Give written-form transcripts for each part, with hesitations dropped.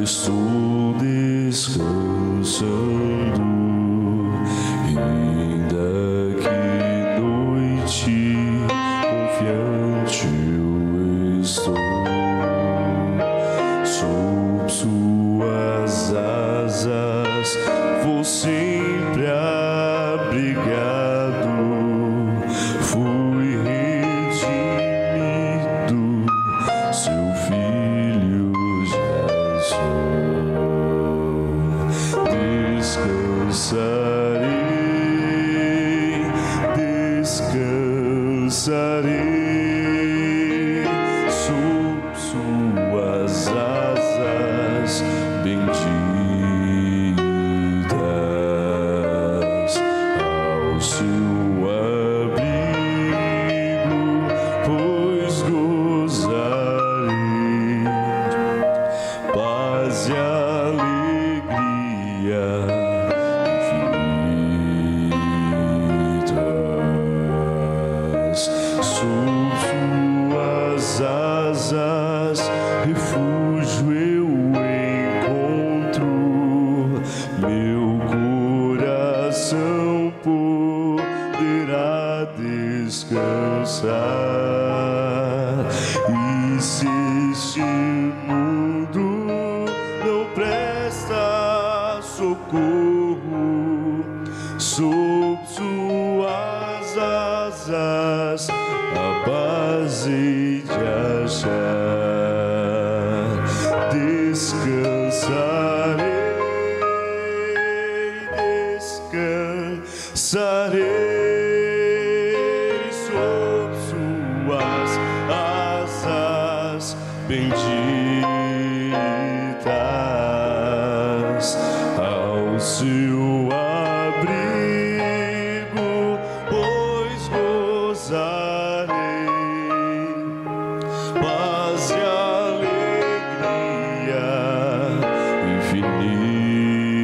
estou descansando, ainda que noite confiante eu estou. Sob suas asas vou sempre abrigado. Fui redimido, seu filho já sou. Descansarei, descansarei sob suas asas benditas, ao seu abrigo, pois gozarei paz e alegria infinitas. Sob suas asas refúgio eu encontro, meu coração poderá descansar. E se este mundo não presta socorro, sob suas asas a paz hei de achar. Descansarei, descansarei sob suas asas benditas, ao seu abrigo, pois gozarei paz e alegria infinitas.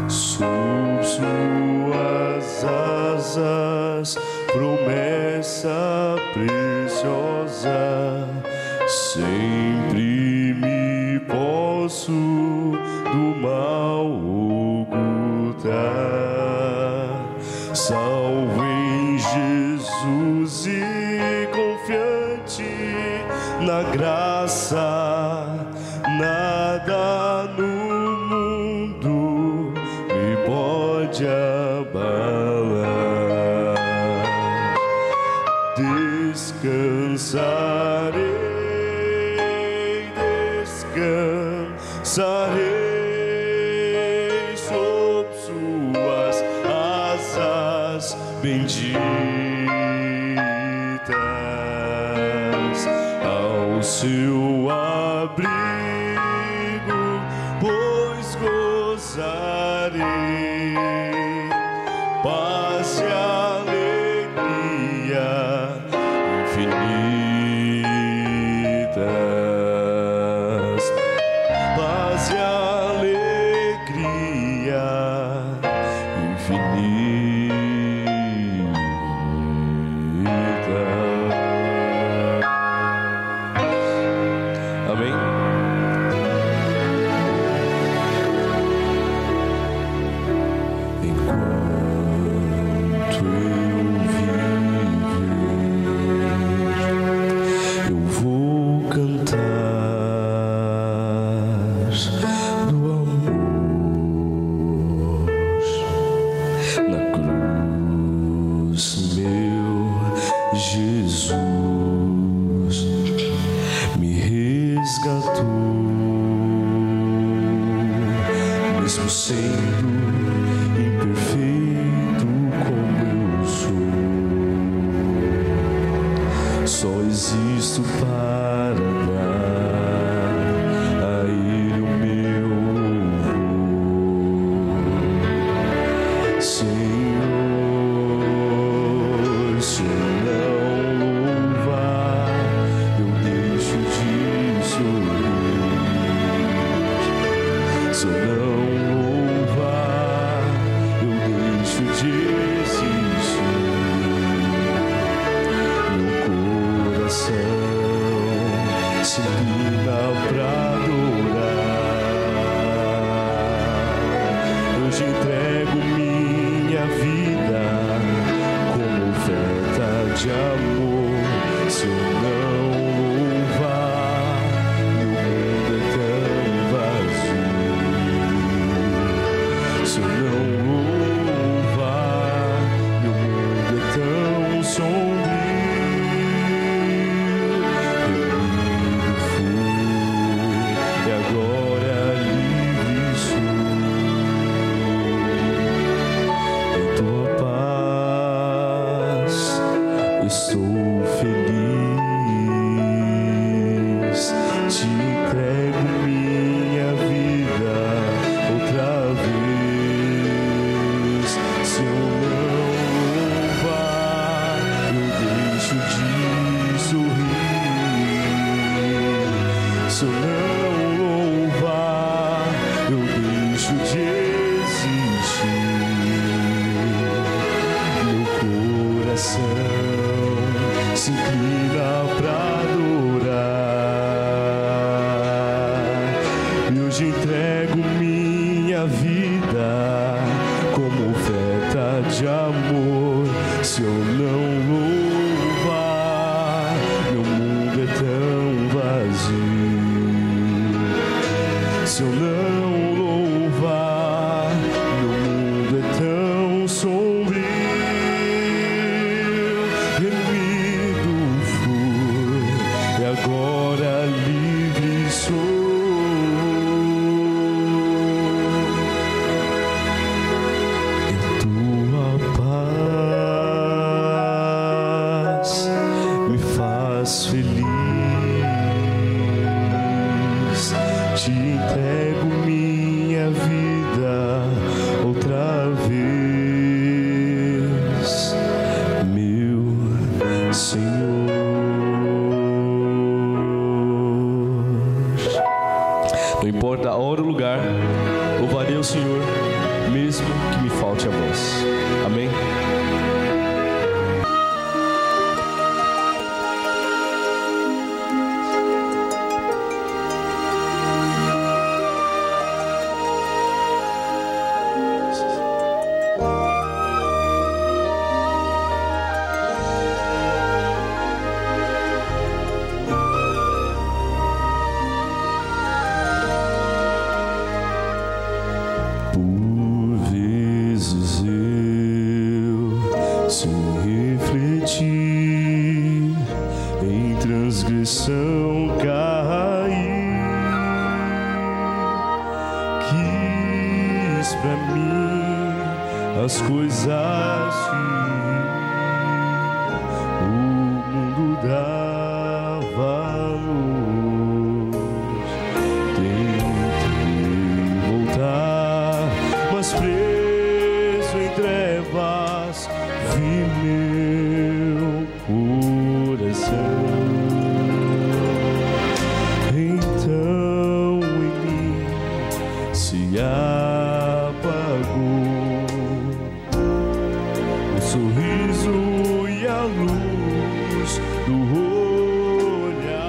Sob suas asas, promessa preciosa, sempre me posso do mal ocultar. Salvo em Jesus e confiante na graça, nada no mundo me pode abalar. Descansarei, descansarei sob suas asas benditas, ao seu abrigo, pois gozarei paz e alegria infinitas. Paz e alegria infinita. Amém? Enquanto eu vou cantar do amor na cruz, meu Jesus me resgatou, mesmo sendo imperfeito como eu sou. Só existo para dar a Ele o meu louvor. Senhor, se eu não louvar, eu deixo de sorrir. Se eu não louvar, vida como oferta de amor. Se eu não louvar, meu mundo é tão vazio. Se eu não louvar, meu mundo é tão sombrio. Remido fui e agora livre sou. Feliz, te entrego minha vida outra vez, meu Senhor. Não importa a hora ou lugar, louvarei o Senhor, mesmo que me falte a voz. Amém? Transgressão cair, quis pra mim as coisas que o mundo dava luz. Tentei voltar, mas preso em trevas vi meu coração. Apagou o sorriso e a luz do olhar.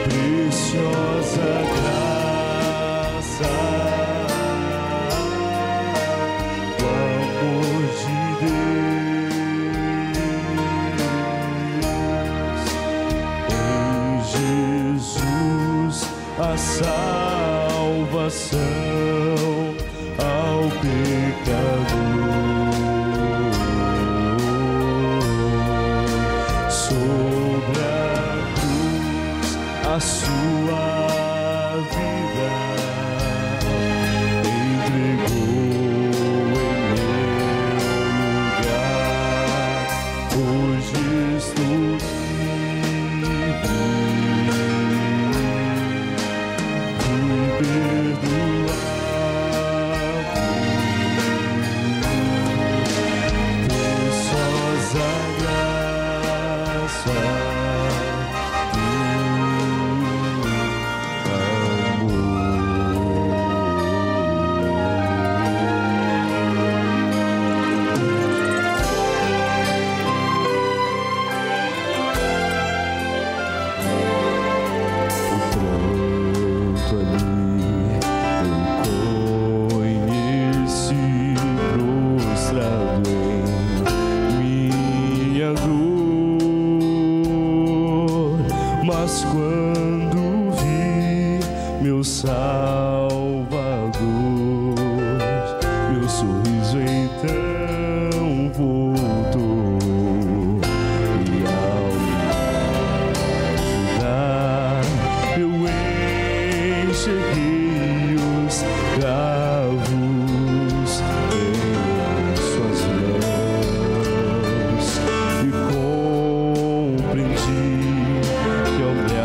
Preciosa graça do amor de Deus, a salvação ao pecador. Sobre a cruz a sua vida entregou em meu lugar. Hoje estou mas quando vi meu Salvador, meu sorriso então voltou. E ao me ajudar, eu enxerguei os cravos em suas mãos e compreendi que ao me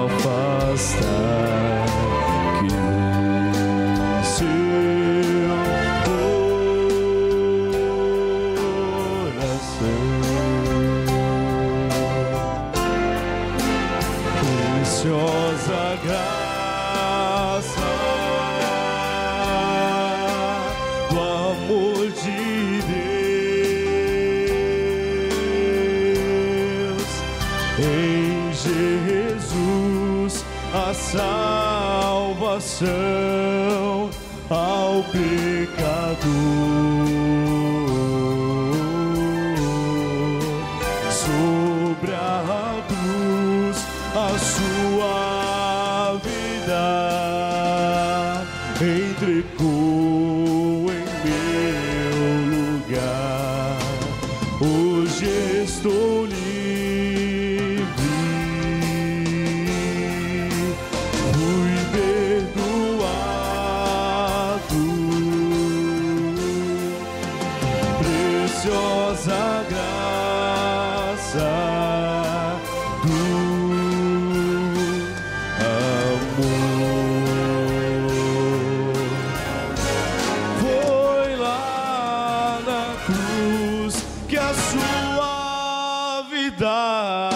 afastar, que seu coração, preciosa graça do amor de Deus em Jesus, a salvação ao pecador. Sobre a cruz a sua vida entregou em meu lugar. Hoje estou livre, fui perdoado, preciosa graça do amor. Foi lá na cruz que a sua vida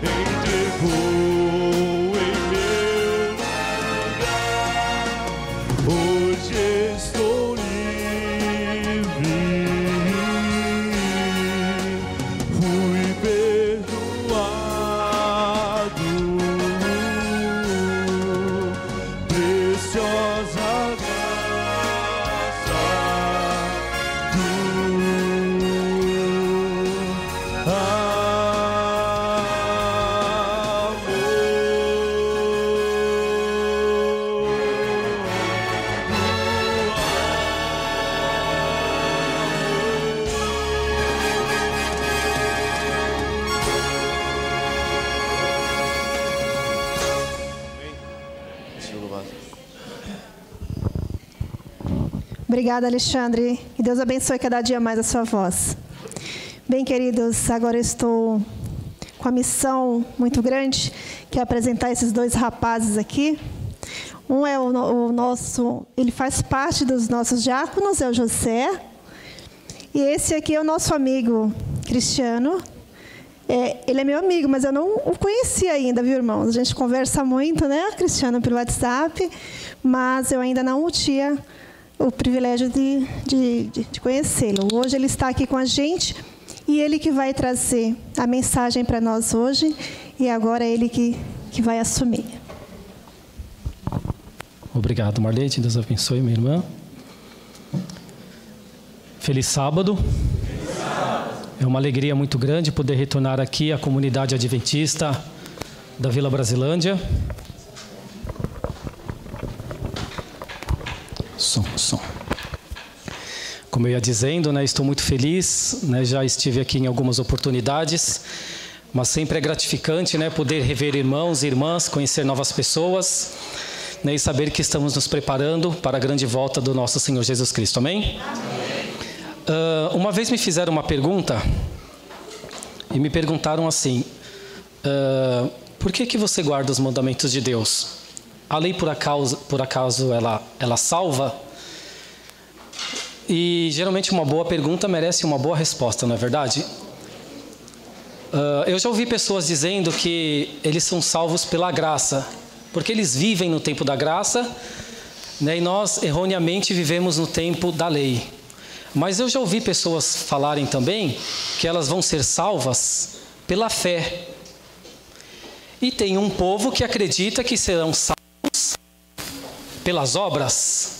entregou em meu lugar. Hoje estou livre, fui perdoado, preciosa graça do Obrigada, Alexandre. Que Deus abençoe cada dia mais a sua voz. Bem, queridos, agora eu estou com a missão muito grande, que é apresentar esses dois rapazes aqui. Um é o nosso, ele faz parte dos nossos diáconos, é o José. E esse aqui é o nosso amigo Cristiano. Ele é meu amigo, mas eu não o conhecia ainda, viu, irmãos? A gente conversa muito, né, Cristiano, pelo WhatsApp, mas eu ainda não tinha o privilégio de conhecê-lo. Hoje ele está aqui com a gente e ele que vai trazer a mensagem para nós hoje, e agora é ele que vai assumir. Obrigado, Marlete. Deus abençoe, minha irmã. Feliz sábado. É uma alegria muito grande poder retornar aqui à comunidade adventista da Vila Brasilândia. Som. Como eu ia dizendo, né, estou muito feliz, né, já estive aqui em algumas oportunidades, mas sempre é gratificante, né, poder rever irmãos e irmãs, conhecer novas pessoas, né, e saber que estamos nos preparando para a grande volta do nosso Senhor Jesus Cristo. Amém? Uma vez me fizeram uma pergunta e me perguntaram assim: por que você guarda os mandamentos de Deus? A lei por acaso ela salva? E geralmente uma boa pergunta merece uma boa resposta, não é verdade? Eu já ouvi pessoas dizendo que eles são salvos pela graça, porque eles vivem no tempo da graça, né, e nós erroneamente vivemos no tempo da lei. Mas eu já ouvi pessoas falarem também que elas vão ser salvas pela fé. E tem um povo que acredita que serão salvos pelas obras.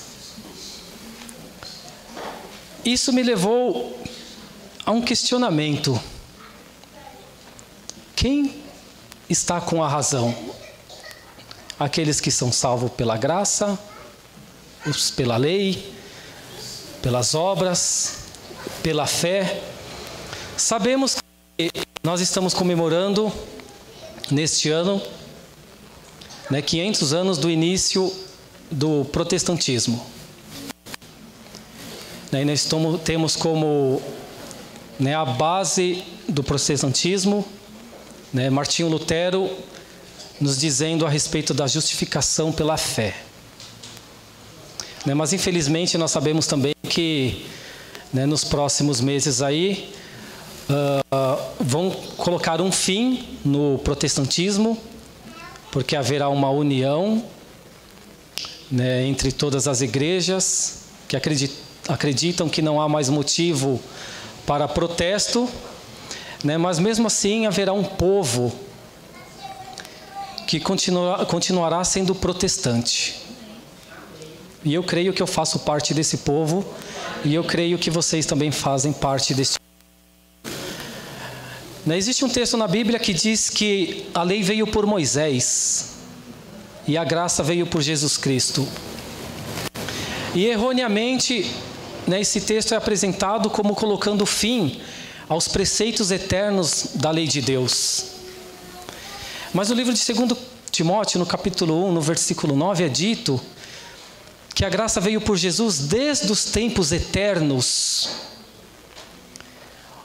Isso me levou a um questionamento. Quem está com a razão? Aqueles que são salvos pela graça, os pela lei, pelas obras, pela fé? Sabemos que nós estamos comemorando neste ano, né, 500 anos do início do protestantismo. E nós temos como, né, a base do protestantismo, né, Martinho Lutero nos dizendo a respeito da justificação pela fé. Né, mas infelizmente nós sabemos também que, né, nos próximos meses aí vão colocar um fim no protestantismo, porque haverá uma união, né, entre todas as igrejas que acreditam que não há mais motivo para protesto, né, mas mesmo assim haverá um povo que continuará sendo protestante. E eu creio que eu faço parte desse povo, e eu creio que vocês também fazem parte desse. Existe um texto na Bíblia que diz que a lei veio por Moisés e a graça veio por Jesus Cristo. E erroneamente, esse texto é apresentado como colocando fim aos preceitos eternos da lei de Deus. Mas no livro de 2 Timóteo, no capítulo 1, no versículo 9, é dito que a graça veio por Jesus desde os tempos eternos.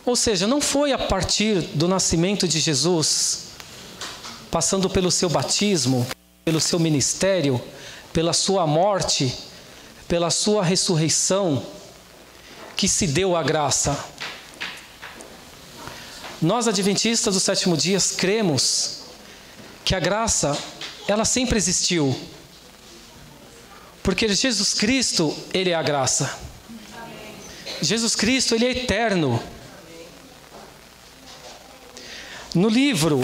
Ou seja, não foi a partir do nascimento de Jesus, passando pelo seu batismo, pelo seu ministério, pela sua morte, pela sua ressurreição, que se deu a graça. Nós, adventistas do sétimo dia, cremos que a graça, ela sempre existiu. Porque Jesus Cristo, Ele é a graça. Jesus Cristo, Ele é eterno. No livro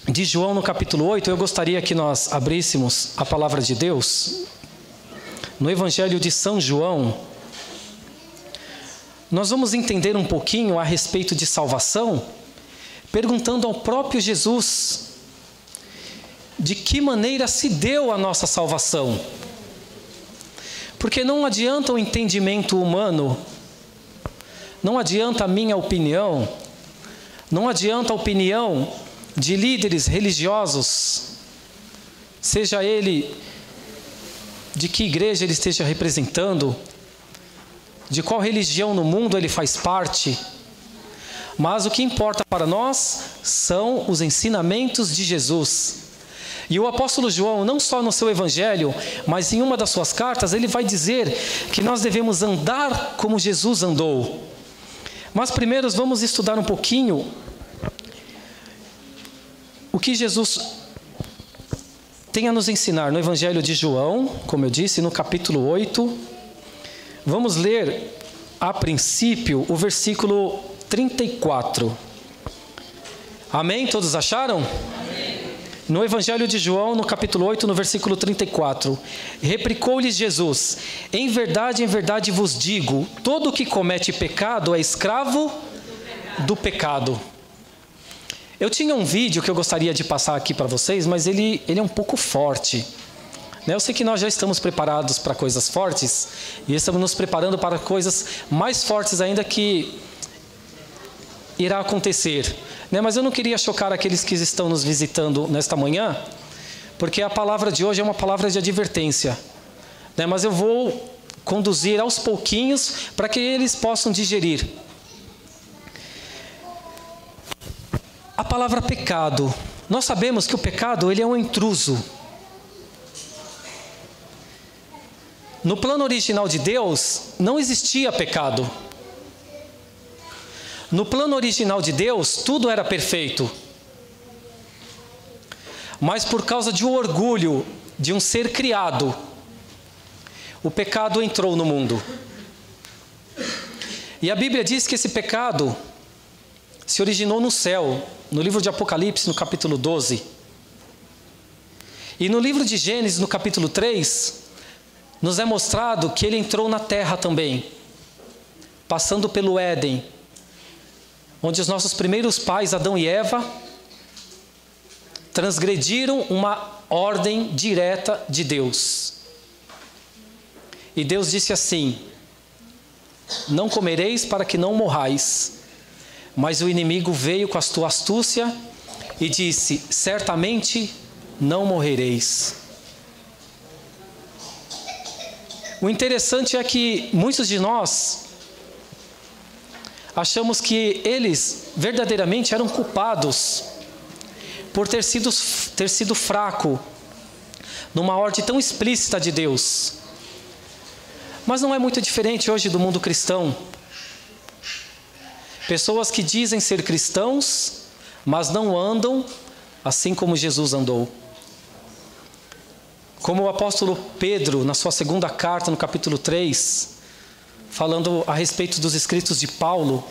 de João, no capítulo 8, eu gostaria que nós abríssemos a palavra de Deus. No Evangelho de São João, nós vamos entender um pouquinho a respeito de salvação, perguntando ao próprio Jesus de que maneira se deu a nossa salvação. Porque não adianta o entendimento humano, não adianta a minha opinião, não adianta a opinião de líderes religiosos, seja ele de que igreja ele esteja representando, de qual religião no mundo ele faz parte, mas o que importa para nós são os ensinamentos de Jesus. E o apóstolo João, não só no seu evangelho, mas em uma das suas cartas, ele vai dizer que nós devemos andar como Jesus andou. Mas primeiro vamos estudar um pouquinho o que Jesus tem a nos ensinar no Evangelho de João, como eu disse, no capítulo 8. Vamos ler, a princípio, o versículo 34. Amém? Todos acharam? Amém. No Evangelho de João, no capítulo 8, no versículo 34. Replicou-lhes Jesus: em verdade vos digo, todo o que comete pecado é escravo do pecado. Eu tinha um vídeo que eu gostaria de passar aqui para vocês, mas ele é um pouco forte. Eu sei que nós já estamos preparados para coisas fortes e estamos nos preparando para coisas mais fortes ainda que irá acontecer. Mas eu não queria chocar aqueles que estão nos visitando nesta manhã, porque a palavra de hoje é uma palavra de advertência. Mas eu vou conduzir aos pouquinhos para que eles possam digerir. A palavra pecado. Nós sabemos que o pecado ele é um intruso. No plano original de Deus, não existia pecado. No plano original de Deus, tudo era perfeito. Mas por causa de um orgulho de um ser criado, o pecado entrou no mundo. E a Bíblia diz que esse pecado se originou no céu, no livro de Apocalipse, no capítulo 12. E no livro de Gênesis, no capítulo 3, nos é mostrado que ele entrou na terra também, passando pelo Éden, onde os nossos primeiros pais, Adão e Eva, transgrediram uma ordem direta de Deus. E Deus disse assim: não comereis para que não morrais. Mas o inimigo veio com a sua astúcia e disse: certamente não morrereis. O interessante é que muitos de nós achamos que eles verdadeiramente eram culpados por ter sido fraco numa ordem tão explícita de Deus. Mas não é muito diferente hoje do mundo cristão. Pessoas que dizem ser cristãos, mas não andam assim como Jesus andou. Como o apóstolo Pedro, na sua segunda carta, no capítulo 3, falando a respeito dos escritos de Paulo,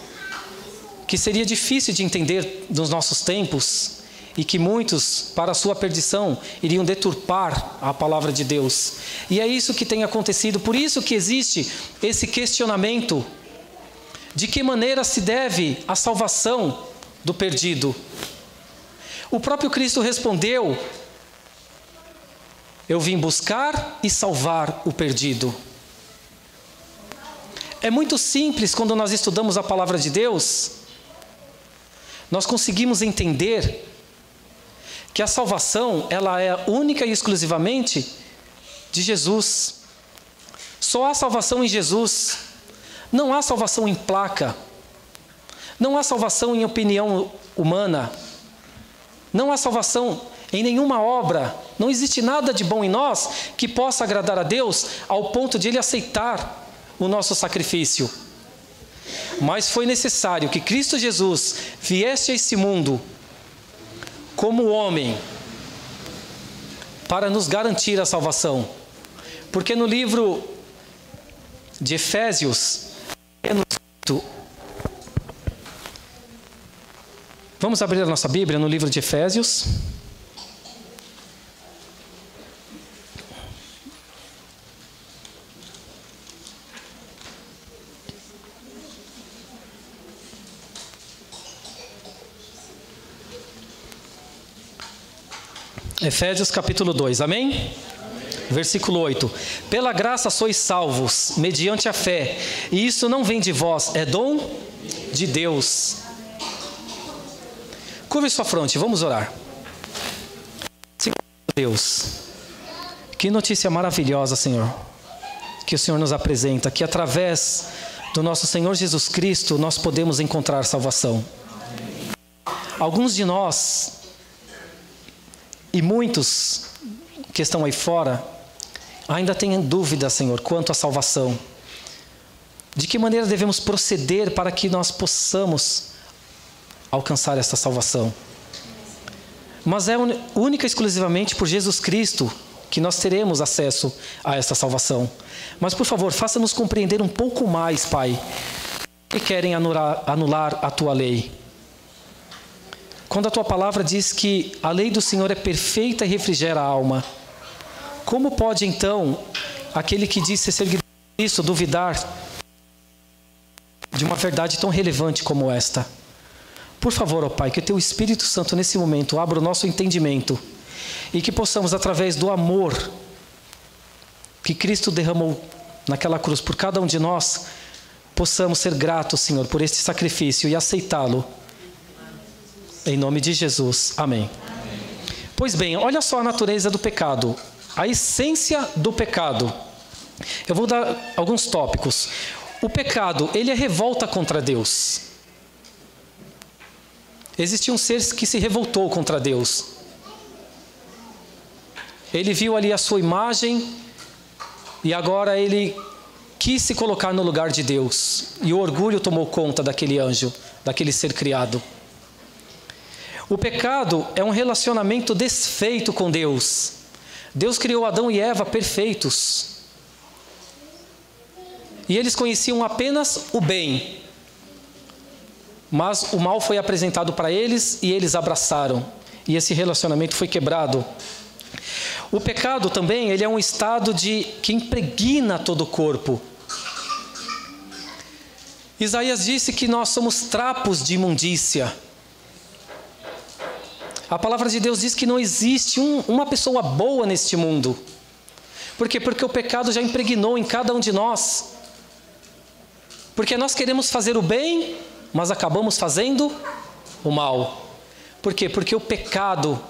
que seria difícil de entender nos nossos tempos, e que muitos, para a sua perdição, iriam deturpar a palavra de Deus. E é isso que tem acontecido, por isso que existe esse questionamento: de que maneira se deve a salvação do perdido? O próprio Cristo respondeu: eu vim buscar e salvar o perdido. É muito simples quando nós estudamos a palavra de Deus, nós conseguimos entender que a salvação, ela é única e exclusivamente de Jesus. Só há salvação em Jesus. Não há salvação em placa. Não há salvação em opinião humana. Não há salvação em nenhuma obra. Não existe nada de bom em nós que possa agradar a Deus ao ponto de Ele aceitar o nosso sacrifício. Mas foi necessário que Cristo Jesus viesse a esse mundo como homem para nos garantir a salvação. Porque no livro de Efésios, vamos abrir a nossa Bíblia no livro de Efésios. Efésios capítulo 2, amém? Versículo 8: pela graça sois salvos, mediante a fé, e isso não vem de vós, é dom de Deus. Curve sua fronte, vamos orar. Senhor Deus, que notícia maravilhosa, Senhor, que o Senhor nos apresenta, que através do nosso Senhor Jesus Cristo nós podemos encontrar salvação. Alguns de nós, e muitos que estão aí fora, ainda têm dúvida, Senhor, quanto à salvação. De que maneira devemos proceder para que nós possamos alcançar essa salvação? Mas é única e exclusivamente por Jesus Cristo que nós teremos acesso a essa salvação. Mas, por favor, faça-nos compreender um pouco mais, Pai, que querem anular a Tua lei. Quando a Tua palavra diz que a lei do Senhor é perfeita e refrigera a alma, como pode então aquele que diz ser seguidor de Cristo duvidar de uma verdade tão relevante como esta? Por favor, ó Pai, que o Teu Espírito Santo nesse momento abra o nosso entendimento e que possamos, através do amor que Cristo derramou naquela cruz por cada um de nós, possamos ser gratos, Senhor, por este sacrifício e aceitá-lo. Em nome de Jesus. Amém. Amém. Pois bem, olha só a natureza do pecado. A essência do pecado. Eu vou dar alguns tópicos. O pecado, ele é revolta contra Deus. Existia um ser que se revoltou contra Deus. Ele viu ali a sua imagem e agora ele quis se colocar no lugar de Deus. E o orgulho tomou conta daquele anjo, daquele ser criado. O pecado é um relacionamento desfeito com Deus. Deus criou Adão e Eva perfeitos. E eles conheciam apenas o bem. Mas o mal foi apresentado para eles e eles abraçaram. E esse relacionamento foi quebrado. O pecado também, ele é um estado que impregna todo o corpo. Isaías disse que nós somos trapos de imundícia. A palavra de Deus diz que não existe uma pessoa boa neste mundo. Por quê? Porque o pecado já impregnou em cada um de nós. Porque nós queremos fazer o bem, mas acabamos fazendo o mal. Por quê? Porque o pecado,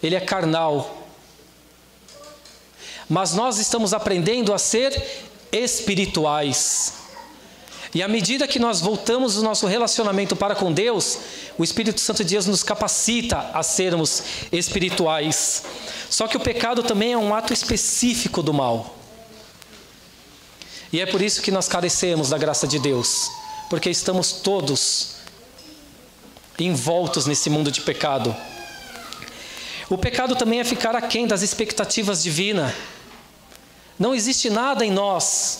ele é carnal. Mas nós estamos aprendendo a ser espirituais. E à medida que nós voltamos o nosso relacionamento para com Deus, o Espírito Santo de Deus nos capacita a sermos espirituais. Só que o pecado também é um ato específico do mal. E é por isso que nós carecemos da graça de Deus. Porque estamos todos envoltos nesse mundo de pecado. O pecado também é ficar aquém das expectativas divinas. Não existe nada em nós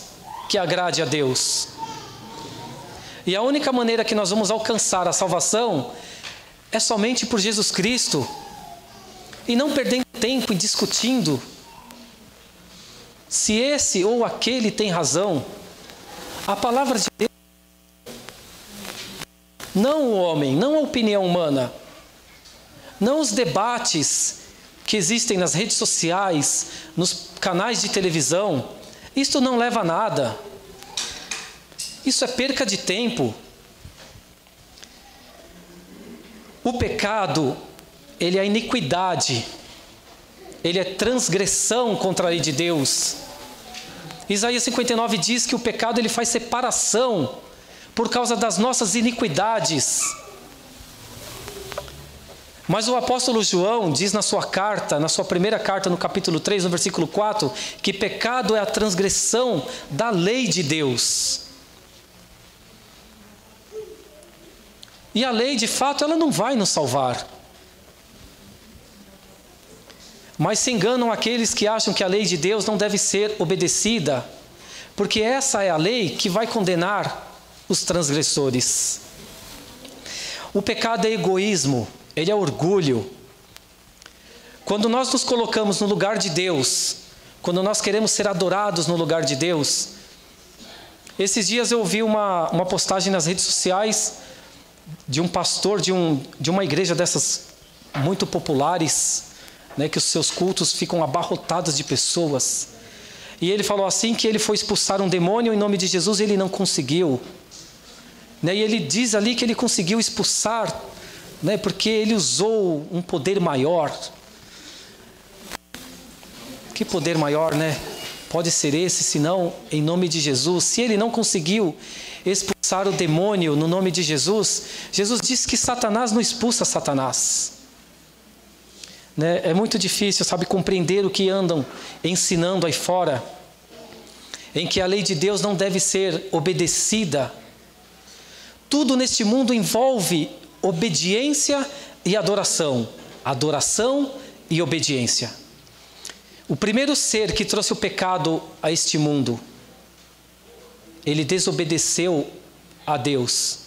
que agrade a Deus. E a única maneira que nós vamos alcançar a salvação é somente por Jesus Cristo, e não perdendo tempo em discutindo se esse ou aquele tem razão. A palavra de Deus, não o homem, não a opinião humana, não os debates que existem nas redes sociais, nos canais de televisão, isto não leva a nada. Isso é perca de tempo. O pecado, ele é iniquidade, ele é transgressão contra a lei de Deus. Isaías 59 diz que o pecado ele faz separação por causa das nossas iniquidades. Mas o apóstolo João diz na sua carta, na sua primeira carta, no capítulo 3, no versículo 4, que pecado é a transgressão da lei de Deus. E a lei, de fato, ela não vai nos salvar. Mas se enganam aqueles que acham que a lei de Deus não deve ser obedecida, porque essa é a lei que vai condenar os transgressores. O pecado é egoísmo, ele é orgulho. Quando nós nos colocamos no lugar de Deus, quando nós queremos ser adorados no lugar de Deus. Esses dias eu vi uma postagem nas redes sociais de um pastor de uma igreja dessas muito populares, né, que os seus cultos ficam abarrotados de pessoas. E ele falou assim que ele foi expulsar um demônio em nome de Jesus e ele não conseguiu. E ele diz ali que ele conseguiu expulsar, porque ele usou um poder maior. Que poder maior, né? Pode ser esse, senão em nome de Jesus. Se ele não conseguiu expulsar o demônio no nome de Jesus, Jesus disse que Satanás não expulsa Satanás. É muito difícil, compreender o que andam ensinando aí fora, em que a lei de Deus não deve ser obedecida. Tudo neste mundo envolve obediência e adoração. Adoração e obediência. O primeiro ser que trouxe o pecado a este mundo, ele desobedeceu a Deus.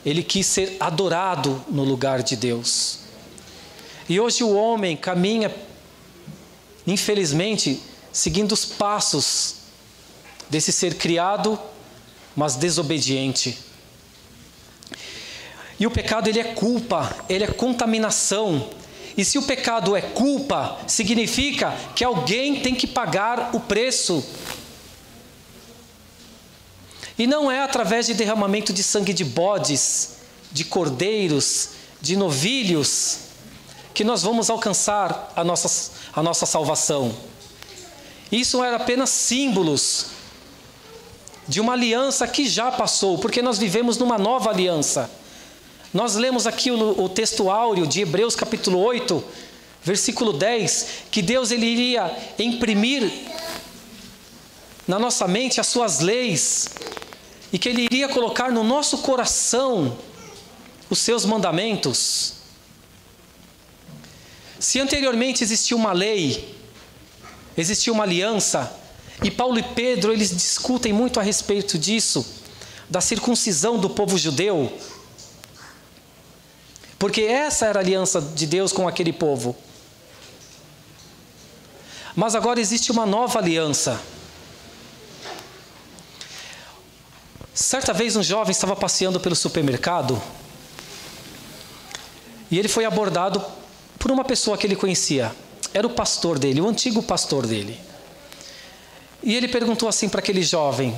Ele quis ser adorado no lugar de Deus. E hoje o homem caminha, infelizmente, seguindo os passos desse ser criado, mas desobediente. E o pecado, ele é culpa, ele é contaminação. E se o pecado é culpa, significa que alguém tem que pagar o preço. E não é através de derramamento de sangue de bodes, de cordeiros, de novilhos, que nós vamos alcançar a nossa salvação. Isso era apenas símbolos de uma aliança que já passou, porque nós vivemos numa nova aliança. Nós lemos aqui o texto áureo de Hebreus capítulo 8, versículo 10, que Deus ele iria imprimir na nossa mente as suas leis, e que Ele iria colocar no nosso coração os seus mandamentos. Se anteriormente existia uma lei, existia uma aliança, e Paulo e Pedro eles discutem muito a respeito disso, da circuncisão do povo judeu, porque essa era a aliança de Deus com aquele povo. Mas agora existe uma nova aliança. Certa vez um jovem estava passeando pelo supermercado e ele foi abordado por uma pessoa que ele conhecia. Era o pastor dele, o antigo pastor dele. E ele perguntou assim para aquele jovem: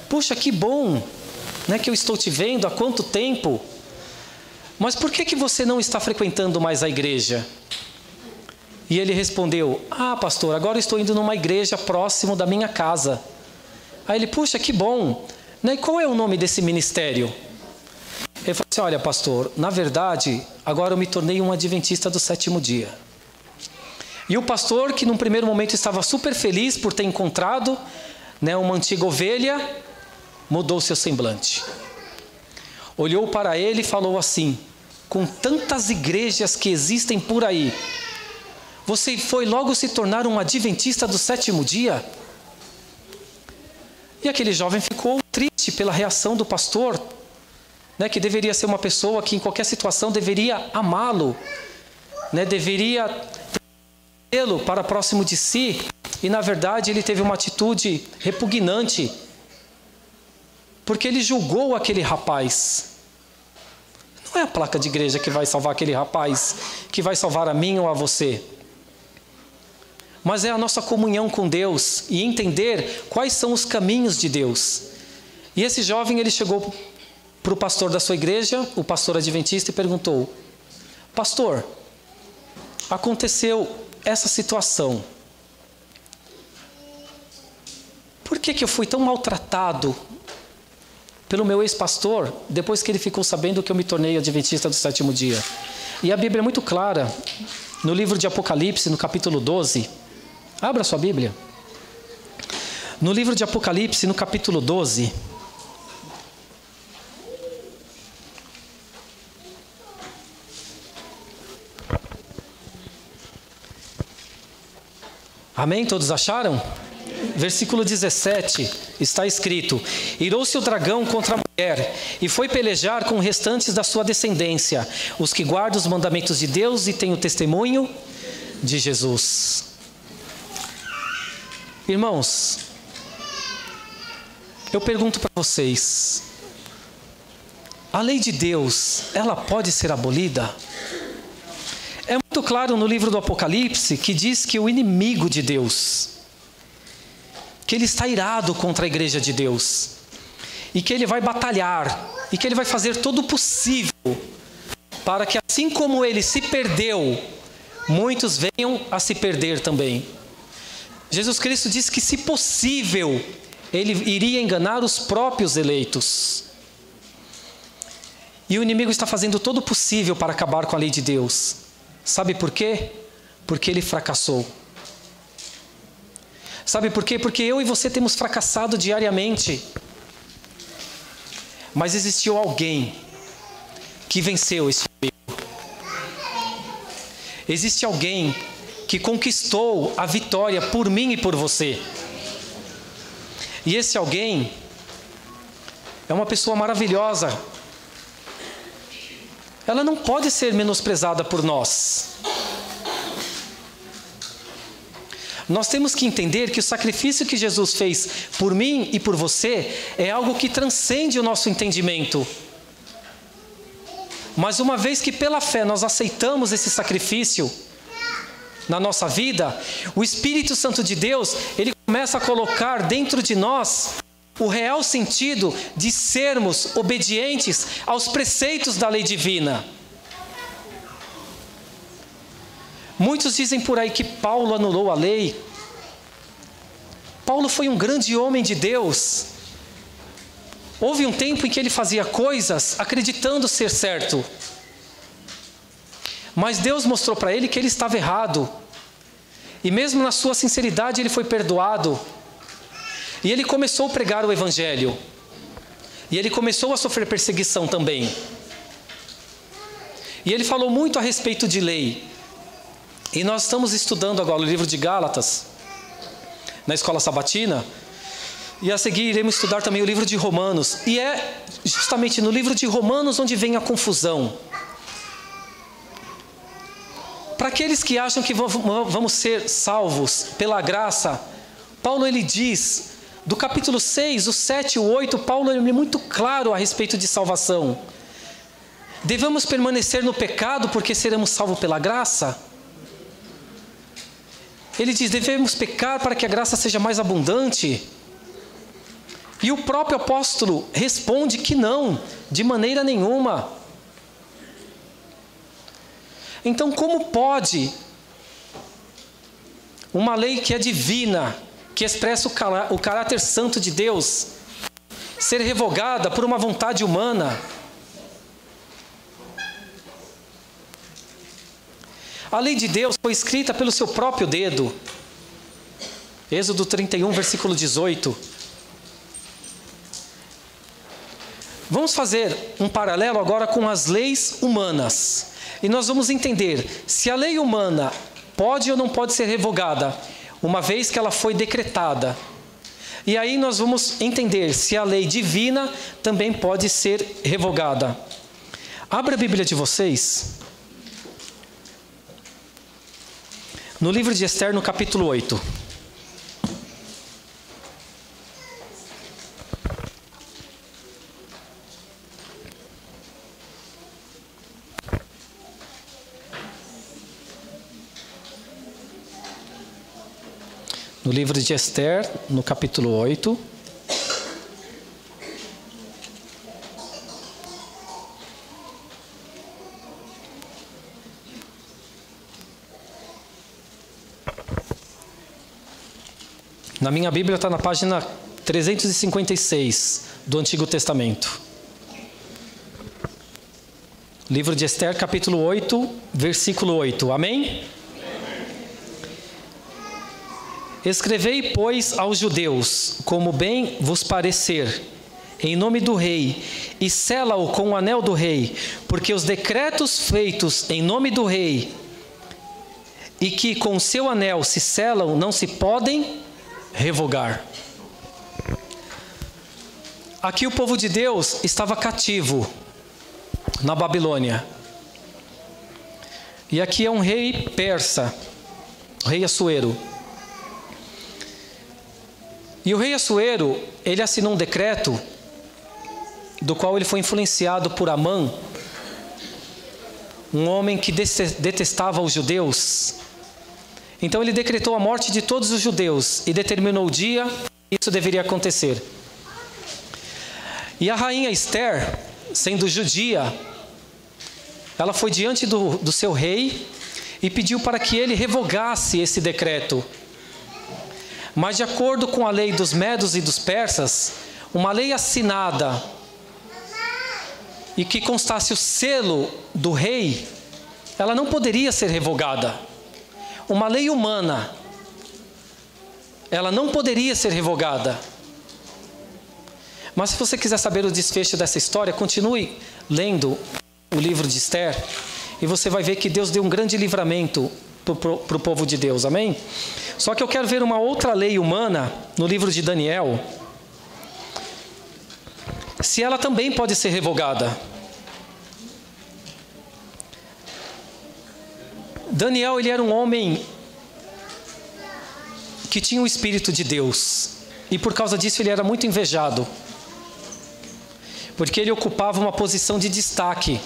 puxa, que bom, que eu estou te vendo há quanto tempo, mas por que você não está frequentando mais a igreja? E ele respondeu: pastor, agora eu estou indo numa igreja próximo da minha casa. Aí ele: puxa, que bom, e qual é o nome desse ministério? Ele falou assim: olha, pastor, na verdade, agora eu me tornei um adventista do sétimo dia. E o pastor, que num primeiro momento estava super feliz por ter encontrado uma antiga ovelha, mudou seu semblante. Olhou para ele e falou assim: com tantas igrejas que existem por aí, você foi logo se tornar um adventista do sétimo dia? E aquele jovem ficou triste pela reação do pastor. né, que deveria ser uma pessoa que em qualquer situação deveria amá-lo, né, deveria tê-lo para próximo de si, e na verdade ele teve uma atitude repugnante, porque ele julgou aquele rapaz. Não é a placa de igreja que vai salvar aquele rapaz, que vai salvar a mim ou a você. Mas é a nossa comunhão com Deus e entender quais são os caminhos de Deus. E esse jovem, ele chegou para o pastor da sua igreja, o pastor adventista, e perguntou: pastor, aconteceu essa situação. Por que eu fui tão maltratado pelo meu ex-pastor, depois que ele ficou sabendo que eu me tornei adventista do sétimo dia? E a Bíblia é muito clara, no livro de Apocalipse, no capítulo 12. Abra sua Bíblia. No livro de Apocalipse, no capítulo 12. Amém? Todos acharam? Versículo 17, está escrito: irou-se o dragão contra a mulher e foi pelejar com os restantes da sua descendência, os que guardam os mandamentos de Deus e têm o testemunho de Jesus. Irmãos, eu pergunto para vocês, a lei de Deus, ela pode ser abolida? É muito claro no livro do Apocalipse que diz que o inimigo de Deus, que ele está irado contra a igreja de Deus, e que ele vai batalhar, e que ele vai fazer todo o possível para que, assim como ele se perdeu, muitos venham a se perder também. Jesus Cristo disse que, se possível, ele iria enganar os próprios eleitos. E o inimigo está fazendo todo o possível para acabar com a lei de Deus. Sabe por quê? Porque ele fracassou. Sabe por quê? Porque eu e você temos fracassado diariamente. Mas existiu alguém que venceu esse inimigo. Existe alguém que conquistou a vitória por mim e por você. E esse alguém é uma pessoa maravilhosa. Ela não pode ser menosprezada por nós. Nós temos que entender que o sacrifício que Jesus fez por mim e por você é algo que transcende o nosso entendimento. Mas uma vez que pela fé nós aceitamos esse sacrifício na nossa vida, o Espírito Santo de Deus, ele começa a colocar dentro de nós o real sentido de sermos obedientes aos preceitos da lei divina. Muitos dizem por aí que Paulo anulou a lei. Paulo foi um grande homem de Deus. Houve um tempo em que ele fazia coisas acreditando ser certo. Mas Deus mostrou para ele que ele estava errado. E mesmo na sua sinceridade ele foi perdoado. E ele começou a pregar o Evangelho. E ele começou a sofrer perseguição também. E ele falou muito a respeito de lei. E nós estamos estudando agora o livro de Gálatas, na escola sabatina. E a seguir iremos estudar também o livro de Romanos. E é justamente no livro de Romanos onde vem a confusão. Para aqueles que acham que vamos ser salvos pela graça, Paulo ele diz, do capítulo 6, o 7 e o 8, Paulo é muito claro a respeito de salvação. Devemos permanecer no pecado porque seremos salvos pela graça? Ele diz, devemos pecar para que a graça seja mais abundante? E o próprio apóstolo responde que não, de maneira nenhuma. Então, como pode uma lei que é divina, que expressa o caráter santo de Deus, ser revogada por uma vontade humana? A lei de Deus foi escrita pelo seu próprio dedo. Êxodo 31, versículo 18. Vamos fazer um paralelo agora com as leis humanas. E nós vamos entender se a lei humana pode ou não pode ser revogada, uma vez que ela foi decretada. E aí nós vamos entender se a lei divina também pode ser revogada. Abra a Bíblia de vocês. No livro de Esther, no capítulo 8. No livro de Esther, no capítulo 8. Na minha Bíblia está na página 356 do Antigo Testamento. Livro de Esther, capítulo 8, versículo 8. Amém? Escrevei, pois, aos judeus, como bem vos parecer, em nome do rei, e sela-o com o anel do rei, porque os decretos feitos em nome do rei, e que com o seu anel se selam, não se podem revogar. Aqui o povo de Deus estava cativo na Babilônia. E aqui é um rei persa, o rei Assuero. E o rei Assuero, ele assinou um decreto do qual ele foi influenciado por Amã, um homem que detestava os judeus. Então ele decretou a morte de todos os judeus e determinou o dia que isso deveria acontecer. E a rainha Esther, sendo judia, ela foi diante do seu rei e pediu para que ele revogasse esse decreto. Mas de acordo com a lei dos medos e dos persas, uma lei assinada e que constasse o selo do rei, ela não poderia ser revogada. Uma lei humana, ela não poderia ser revogada. Mas se você quiser saber o desfecho dessa história, continue lendo o livro de Esther e você vai ver que Deus deu um grande livramento para o povo de Deus, amém? Só que eu quero ver uma outra lei humana no livro de Daniel, se ela também pode ser revogada. Daniel, ele era um homem que tinha o Espírito de Deus, e por causa disso ele era muito invejado, porque ele ocupava uma posição de destaque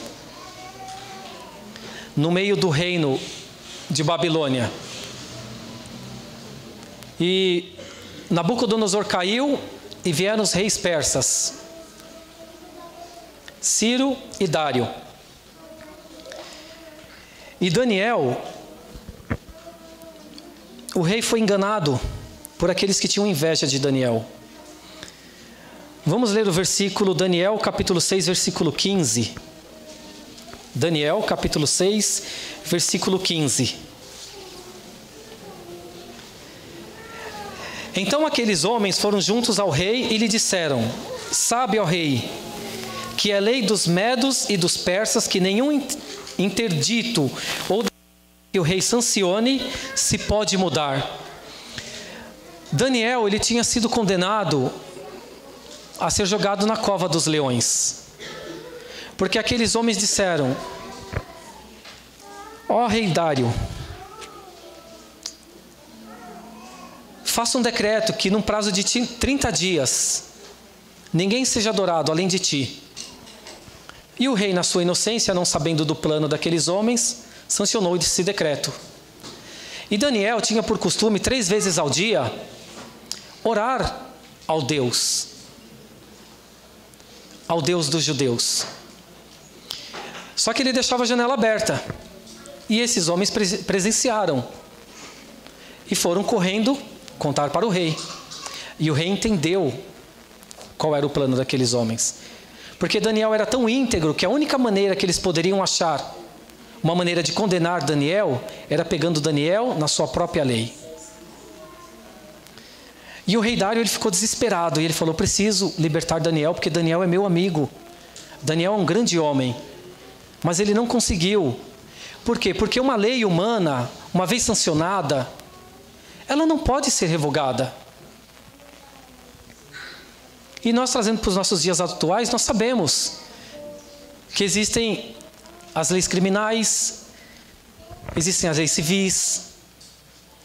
no meio do reino de Babilônia. E Nabucodonosor caiu e vieram os reis persas, Ciro e Dário. E Daniel, o rei foi enganado por aqueles que tinham inveja de Daniel. Vamos ler o versículo, Daniel capítulo 6, versículo 15. Daniel capítulo 6, versículo 15. Então aqueles homens foram juntos ao rei e lhe disseram: sabe, ó rei, que é lei dos medos e dos persas que nenhum interdito ou que o rei sancione se pode mudar. Daniel, ele tinha sido condenado a ser jogado na cova dos leões, porque aqueles homens disseram: ó rei Dário, faça um decreto que num prazo de 30 dias ninguém seja adorado além de ti. E o rei, na sua inocência, não sabendo do plano daqueles homens, sancionou esse decreto. E Daniel tinha por costume 3 vezes ao dia orar ao Deus dos judeus. Só que ele deixava a janela aberta. E esses homens presenciaram e foram correndo contar para o rei. E o rei entendeu qual era o plano daqueles homens. Porque Daniel era tão íntegro que a única maneira que eles poderiam achar uma maneira de condenar Daniel era pegando Daniel na sua própria lei. E o rei Dário, ele ficou desesperado e ele falou: preciso libertar Daniel, porque Daniel é meu amigo. Daniel é um grande homem. Mas ele não conseguiu. Por quê? Porque uma lei humana, uma vez sancionada, ela não pode ser revogada. E nós, trazendo para os nossos dias atuais, nós sabemos que existem as leis criminais, existem as leis civis,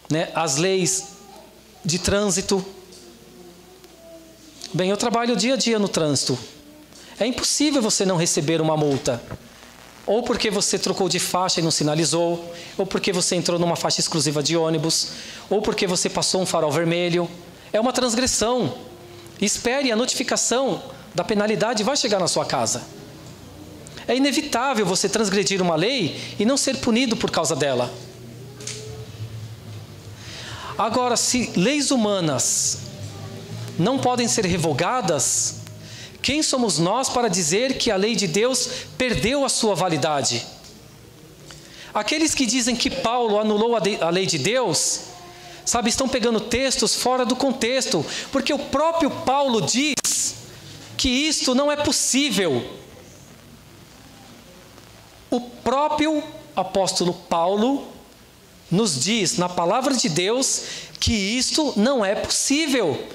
né, as leis de trânsito. Bem, eu trabalho dia a dia no trânsito. É impossível você não receber uma multa. Ou porque você trocou de faixa e não sinalizou, ou porque você entrou numa faixa exclusiva de ônibus, ou porque você passou um farol vermelho. É uma transgressão. Espere, a notificação da penalidade vai chegar na sua casa. É inevitável você transgredir uma lei e não ser punido por causa dela. Agora, se leis humanas não podem ser revogadas, quem somos nós para dizer que a lei de Deus perdeu a sua validade? Aqueles que dizem que Paulo anulou a lei de Deus, sabe, estão pegando textos fora do contexto, porque o próprio Paulo diz que isto não é possível. O próprio apóstolo Paulo nos diz na palavra de Deus que isto não é possível.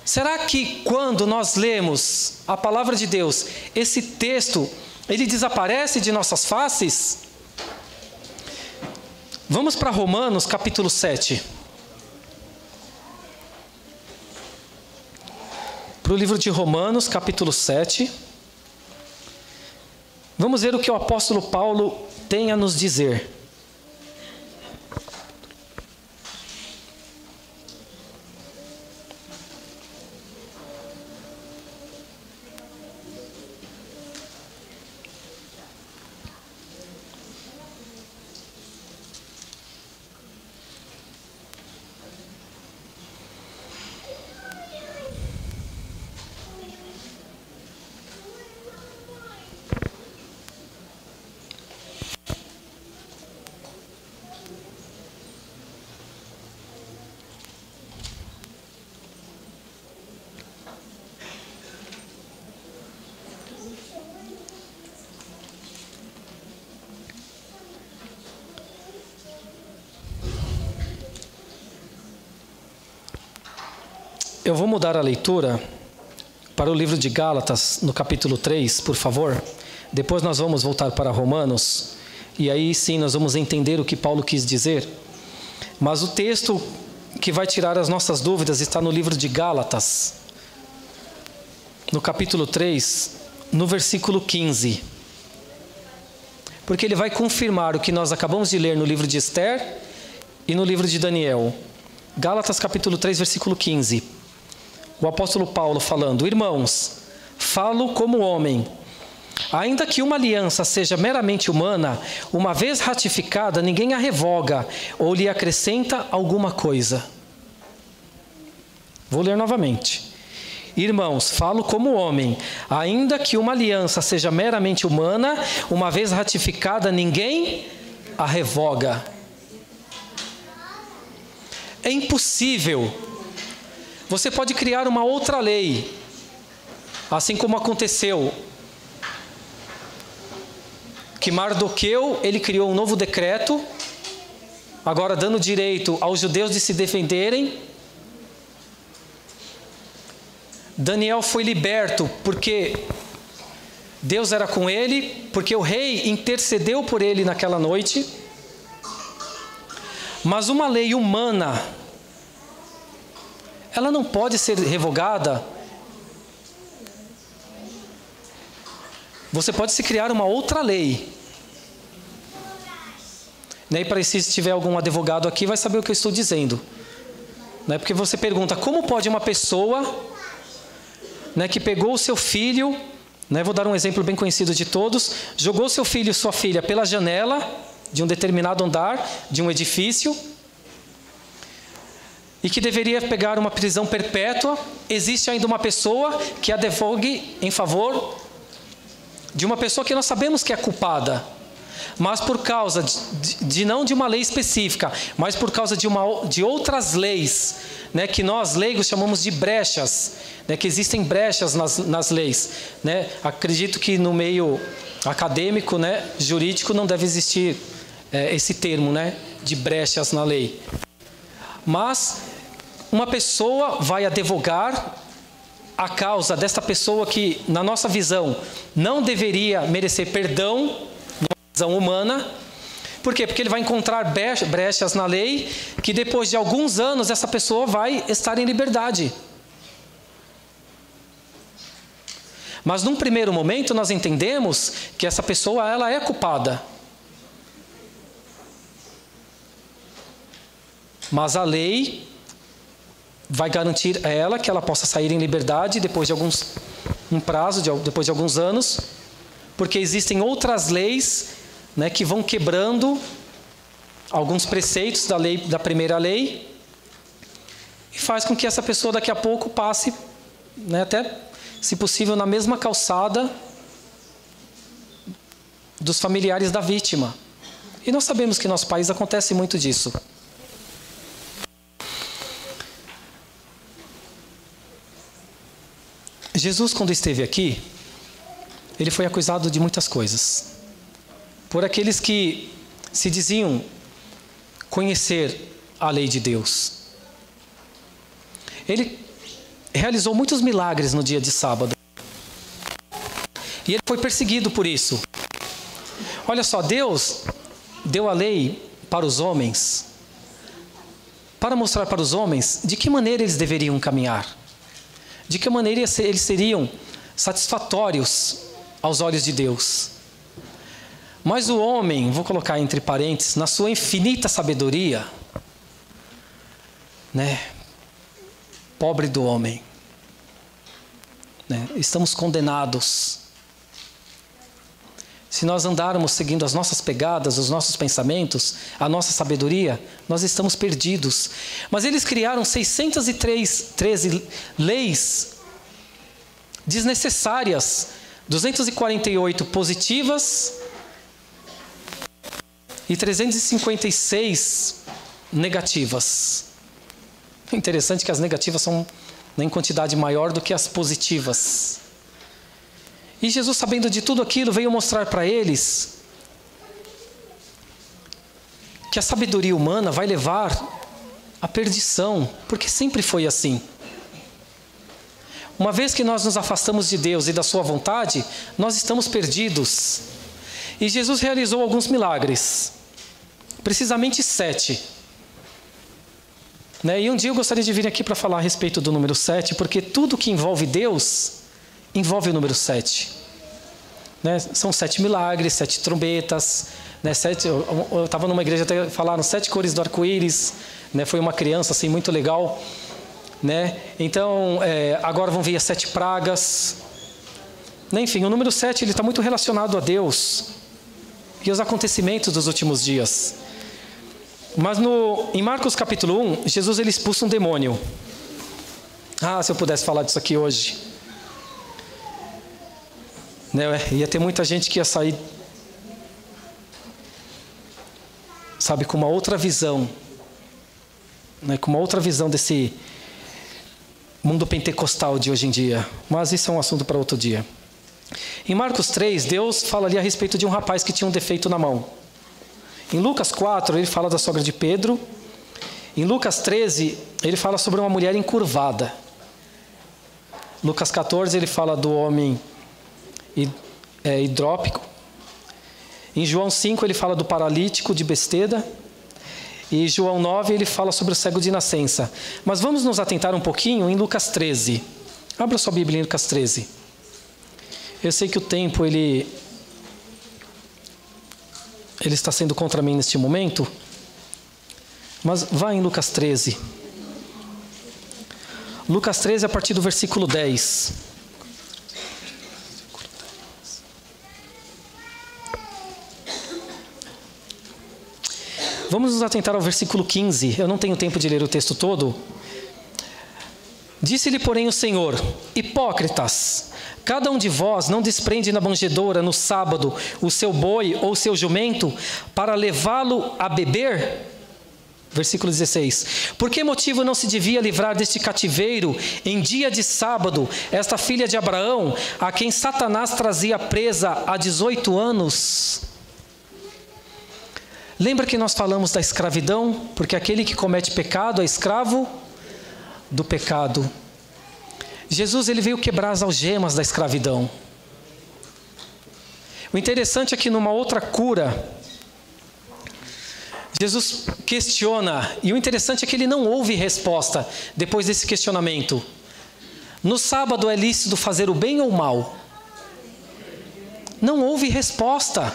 Será que quando nós lemos a palavra de Deus, esse texto, ele desaparece de nossas faces? Vamos para Romanos capítulo 7. Para o livro de Romanos capítulo 7. Vamos ver o que o apóstolo Paulo tem a nos dizer. Eu vou mudar a leitura para o livro de Gálatas, no capítulo 3, por favor. Depois nós vamos voltar para Romanos, e aí sim nós vamos entender o que Paulo quis dizer. Mas o texto que vai tirar as nossas dúvidas está no livro de Gálatas, no capítulo 3, no versículo 15. Porque ele vai confirmar o que nós acabamos de ler no livro de Esther e no livro de Daniel. Gálatas capítulo 3, versículo 15. O apóstolo Paulo falando: irmãos, falo como homem. Ainda que uma aliança seja meramente humana, uma vez ratificada, ninguém a revoga ou lhe acrescenta alguma coisa. Vou ler novamente. Irmãos, falo como homem. Ainda que uma aliança seja meramente humana, uma vez ratificada, ninguém a revoga. É impossível. Você pode criar uma outra lei, assim como aconteceu que Mardoqueu, ele criou um novo decreto, agora dando direito aos judeus de se defenderem. Daniel foi liberto porque Deus era com ele, porque o rei intercedeu por ele naquela noite. Mas uma lei humana, ela não pode ser revogada. Você pode se criar uma outra lei. E para se tiver algum advogado aqui, vai saber o que eu estou dizendo. Porque você pergunta, como pode uma pessoa que pegou o seu filho, vou dar um exemplo bem conhecido de todos, jogou seu filho e sua filha pela janela de um determinado andar, de um edifício, e que deveria pegar uma prisão perpétua, existe ainda uma pessoa que advogue em favor de uma pessoa que nós sabemos que é culpada, mas por causa não de uma lei específica, mas por causa de outras leis, que nós leigos chamamos de brechas, que existem brechas nas leis. Acredito que no meio acadêmico, jurídico, não deve existir esse termo, de brechas na lei. Mas uma pessoa vai advogar a causa desta pessoa que, na nossa visão, não deveria merecer perdão, numa visão humana. Por quê? Porque ele vai encontrar brechas na lei, que depois de alguns anos essa pessoa vai estar em liberdade. Mas num primeiro momento nós entendemos que essa pessoa ela é culpada. Mas a lei vai garantir a ela que ela possa sair em liberdade depois de depois de alguns anos, porque existem outras leis, né, que vão quebrando alguns preceitos da primeira lei e faz com que essa pessoa daqui a pouco passe, né, até, se possível, na mesma calçada dos familiares da vítima. E nós sabemos que no nosso país acontece muito disso. Jesus, quando esteve aqui, ele foi acusado de muitas coisas. Por aqueles que se diziam conhecer a lei de Deus. Ele realizou muitos milagres no dia de sábado. E ele foi perseguido por isso. Olha só, Deus deu a lei para os homens, para mostrar para os homens de que maneira eles deveriam caminhar. De que maneira eles seriam satisfatórios aos olhos de Deus. Mas o homem, vou colocar entre parênteses, na sua infinita sabedoria, né? Pobre do homem, né? Estamos condenados. Se nós andarmos seguindo as nossas pegadas, os nossos pensamentos, a nossa sabedoria, nós estamos perdidos. Mas eles criaram 613 leis desnecessárias, 248 positivas e 356 negativas. É interessante que as negativas são em quantidade maior do que as positivas. E Jesus, sabendo de tudo aquilo, veio mostrar para eles que a sabedoria humana vai levar à perdição, porque sempre foi assim. Uma vez que nós nos afastamos de Deus e da sua vontade, nós estamos perdidos. E Jesus realizou alguns milagres, precisamente 7. E um dia eu gostaria de vir aqui para falar a respeito do número 7, porque tudo que envolve Deus envolve o número 7. São 7 milagres, 7 trombetas, né? Eu estava numa igreja, até falaram 7 cores do arco-íris, né? Foi uma criança assim, muito legal, né? Então, agora vão vir as 7 pragas. Enfim, o número 7 ele está muito relacionado a Deus e aos acontecimentos dos últimos dias. Mas em Marcos capítulo 1, Jesus ele expulsa um demônio. Se eu pudesse falar disso aqui hoje. Ia ter muita gente que ia sair, sabe, com uma outra visão, né? Com uma outra visão desse mundo pentecostal de hoje em dia. Mas isso é um assunto para outro dia. Em Marcos 3, Deus fala ali a respeito de um rapaz que tinha um defeito na mão. Em Lucas 4, ele fala da sogra de Pedro. Em Lucas 13, ele fala sobre uma mulher encurvada. Lucas 14, ele fala do homem hidrópico. Em João 5 ele fala do paralítico de Betesda. E João 9 ele fala sobre o cego de nascença. Mas vamos nos atentar um pouquinho em Lucas 13. Abra sua Bíblia em Lucas 13. Eu sei que o tempo ele está sendo contra mim neste momento. Mas vá em Lucas 13. Lucas 13 a partir do versículo 10. Vamos nos atentar ao versículo 15. Eu não tenho tempo de ler o texto todo. Disse-lhe, porém, o Senhor: hipócritas, cada um de vós não desprende na manjedoura no sábado o seu boi ou o seu jumento para levá-lo a beber? Versículo 16. Por que motivo não se devia livrar deste cativeiro em dia de sábado esta filha de Abraão, a quem Satanás trazia presa há 18 anos? Lembra que nós falamos da escravidão? Porque aquele que comete pecado é escravo do pecado. Jesus ele veio quebrar as algemas da escravidão. O interessante é que numa outra cura, Jesus questiona, e o interessante é que ele não ouve resposta depois desse questionamento. No sábado é lícito fazer o bem ou o mal? Não houve resposta.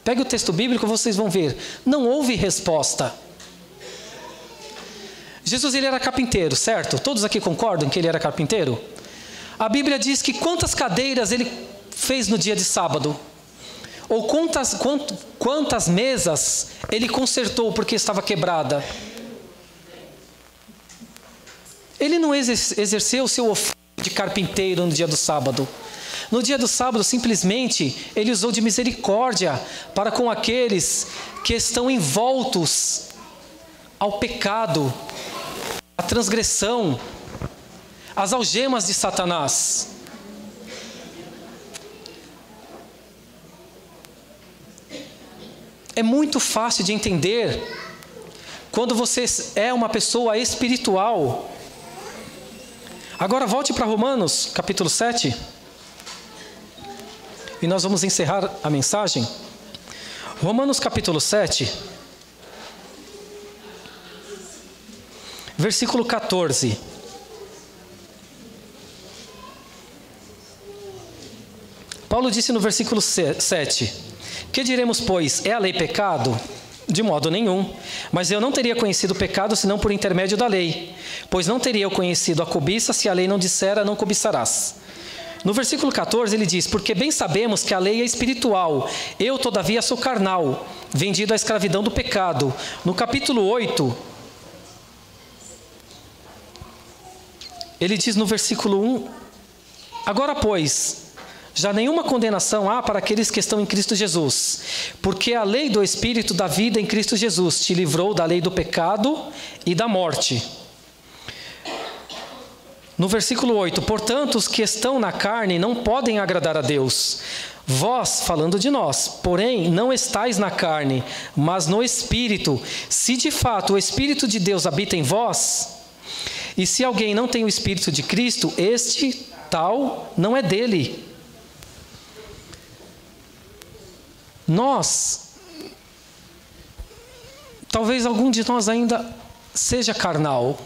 Pegue o texto bíblico, vocês vão ver. Não houve resposta. Jesus ele era carpinteiro, certo? Todos aqui concordam que ele era carpinteiro? A Bíblia diz que quantas cadeiras ele fez no dia de sábado? Ou quantas mesas ele consertou porque estava quebrada? Ele não exerceu o seu ofício de carpinteiro no dia do sábado. No dia do sábado, simplesmente, ele usou de misericórdia para com aqueles que estão envoltos ao pecado, à transgressão, às algemas de Satanás. É muito fácil de entender quando você é uma pessoa espiritual. Agora volte para Romanos, capítulo 7. E nós vamos encerrar a mensagem. Romanos, capítulo 7. Versículo 14. Paulo disse no versículo 7: que diremos, pois, é a lei pecado? De modo nenhum. Mas eu não teria conhecido o pecado senão por intermédio da lei. Pois não teria eu conhecido a cobiça se a lei não dissera, não cobiçarás. No versículo 14 ele diz: porque bem sabemos que a lei é espiritual, eu todavia sou carnal, vendido à escravidão do pecado. No capítulo 8, ele diz no versículo 1: agora pois, já nenhuma condenação há para aqueles que estão em Cristo Jesus, porque a lei do Espírito da vida em Cristo Jesus te livrou da lei do pecado e da morte. No versículo 8, portanto, os que estão na carne não podem agradar a Deus. Vós, falando de nós, porém, não estáis na carne, mas no Espírito, se de fato o Espírito de Deus habita em vós. E se alguém não tem o Espírito de Cristo, este tal não é dele. Nós, talvez algum de nós ainda seja carnal,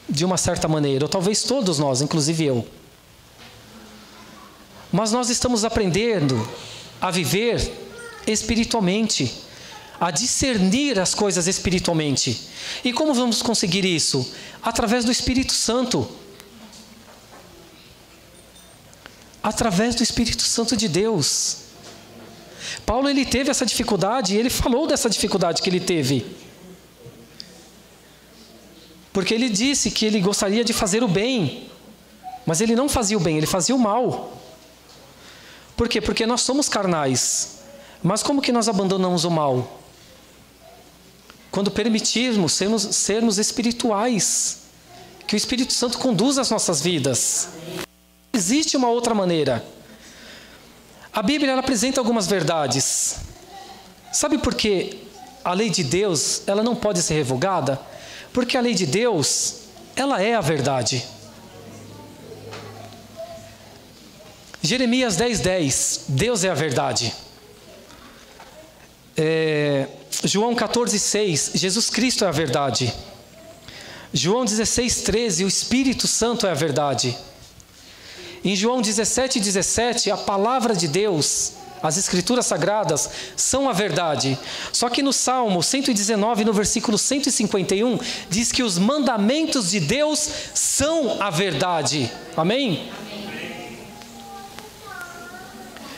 de uma certa maneira, ou talvez todos nós, inclusive eu. Mas nós estamos aprendendo a viver espiritualmente, a discernir as coisas espiritualmente. E como vamos conseguir isso? Através do Espírito Santo. Através do Espírito Santo de Deus. Paulo ele teve essa dificuldade e ele falou dessa dificuldade que ele teve. Porque ele disse que ele gostaria de fazer o bem, mas ele não fazia o bem, ele fazia o mal. Por quê? Porque nós somos carnais. Mas como que nós abandonamos o mal? Quando permitirmos sermos espirituais, que o Espírito Santo conduza as nossas vidas. Existe uma outra maneira. A Bíblia ela apresenta algumas verdades. Sabe por que a lei de Deus ela não pode ser revogada? Porque a lei de Deus, ela é a verdade. Jeremias 10:10, Deus é a verdade. João 14:6, Jesus Cristo é a verdade. João 16:13, o Espírito Santo é a verdade. Em João 17:17, a palavra de Deus, as Escrituras Sagradas, são a verdade. Só que no Salmo 119, no versículo 151, diz que os mandamentos de Deus são a verdade. Amém?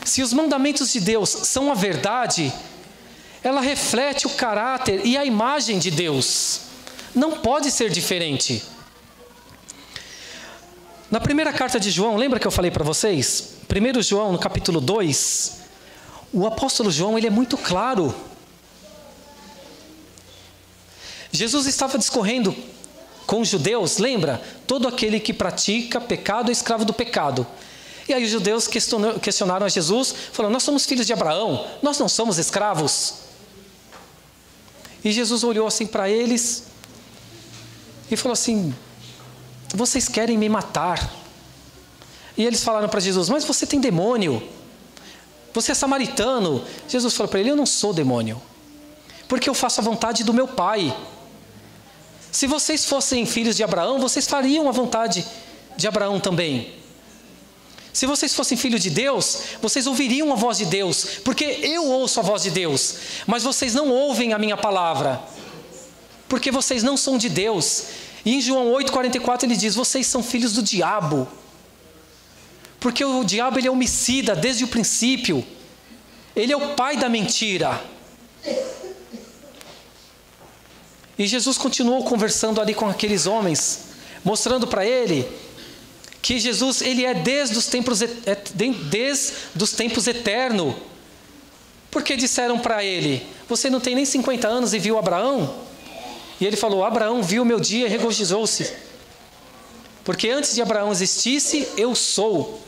Se os mandamentos de Deus são a verdade, ela reflete o caráter e a imagem de Deus. Não pode ser diferente. Na primeira carta de João, lembra que eu falei para vocês? 1 João, no capítulo 2, o apóstolo João ele é muito claro. Jesus estava discorrendo com os judeus, lembra? Todo aquele que pratica pecado é escravo do pecado. E aí os judeus questionaram a Jesus, falando: nós somos filhos de Abraão, nós não somos escravos. E Jesus olhou assim para eles e falou assim: vocês querem me matar, E eles falaram para Jesus: mas você tem demônio, você é samaritano. Jesus falou para ele: eu não sou demônio, porque eu faço a vontade do meu Pai. Se vocês fossem filhos de Abraão, vocês fariam a vontade de Abraão também. Se vocês fossem filhos de Deus, vocês ouviriam a voz de Deus, porque eu ouço a voz de Deus, mas vocês não ouvem a minha palavra, porque vocês não são de Deus. E em João 8,44 ele diz: vocês são filhos do diabo, porque o diabo ele é homicida desde o princípio, ele é o pai da mentira. E Jesus continuou conversando ali com aqueles homens, mostrando para ele que Jesus ele é desde os tempos eternos. Porque disseram para ele: você não tem nem 50 anos e viu Abraão? E ele falou: Abraão viu o meu dia e regozijou-se, porque antes de Abraão existisse, eu sou.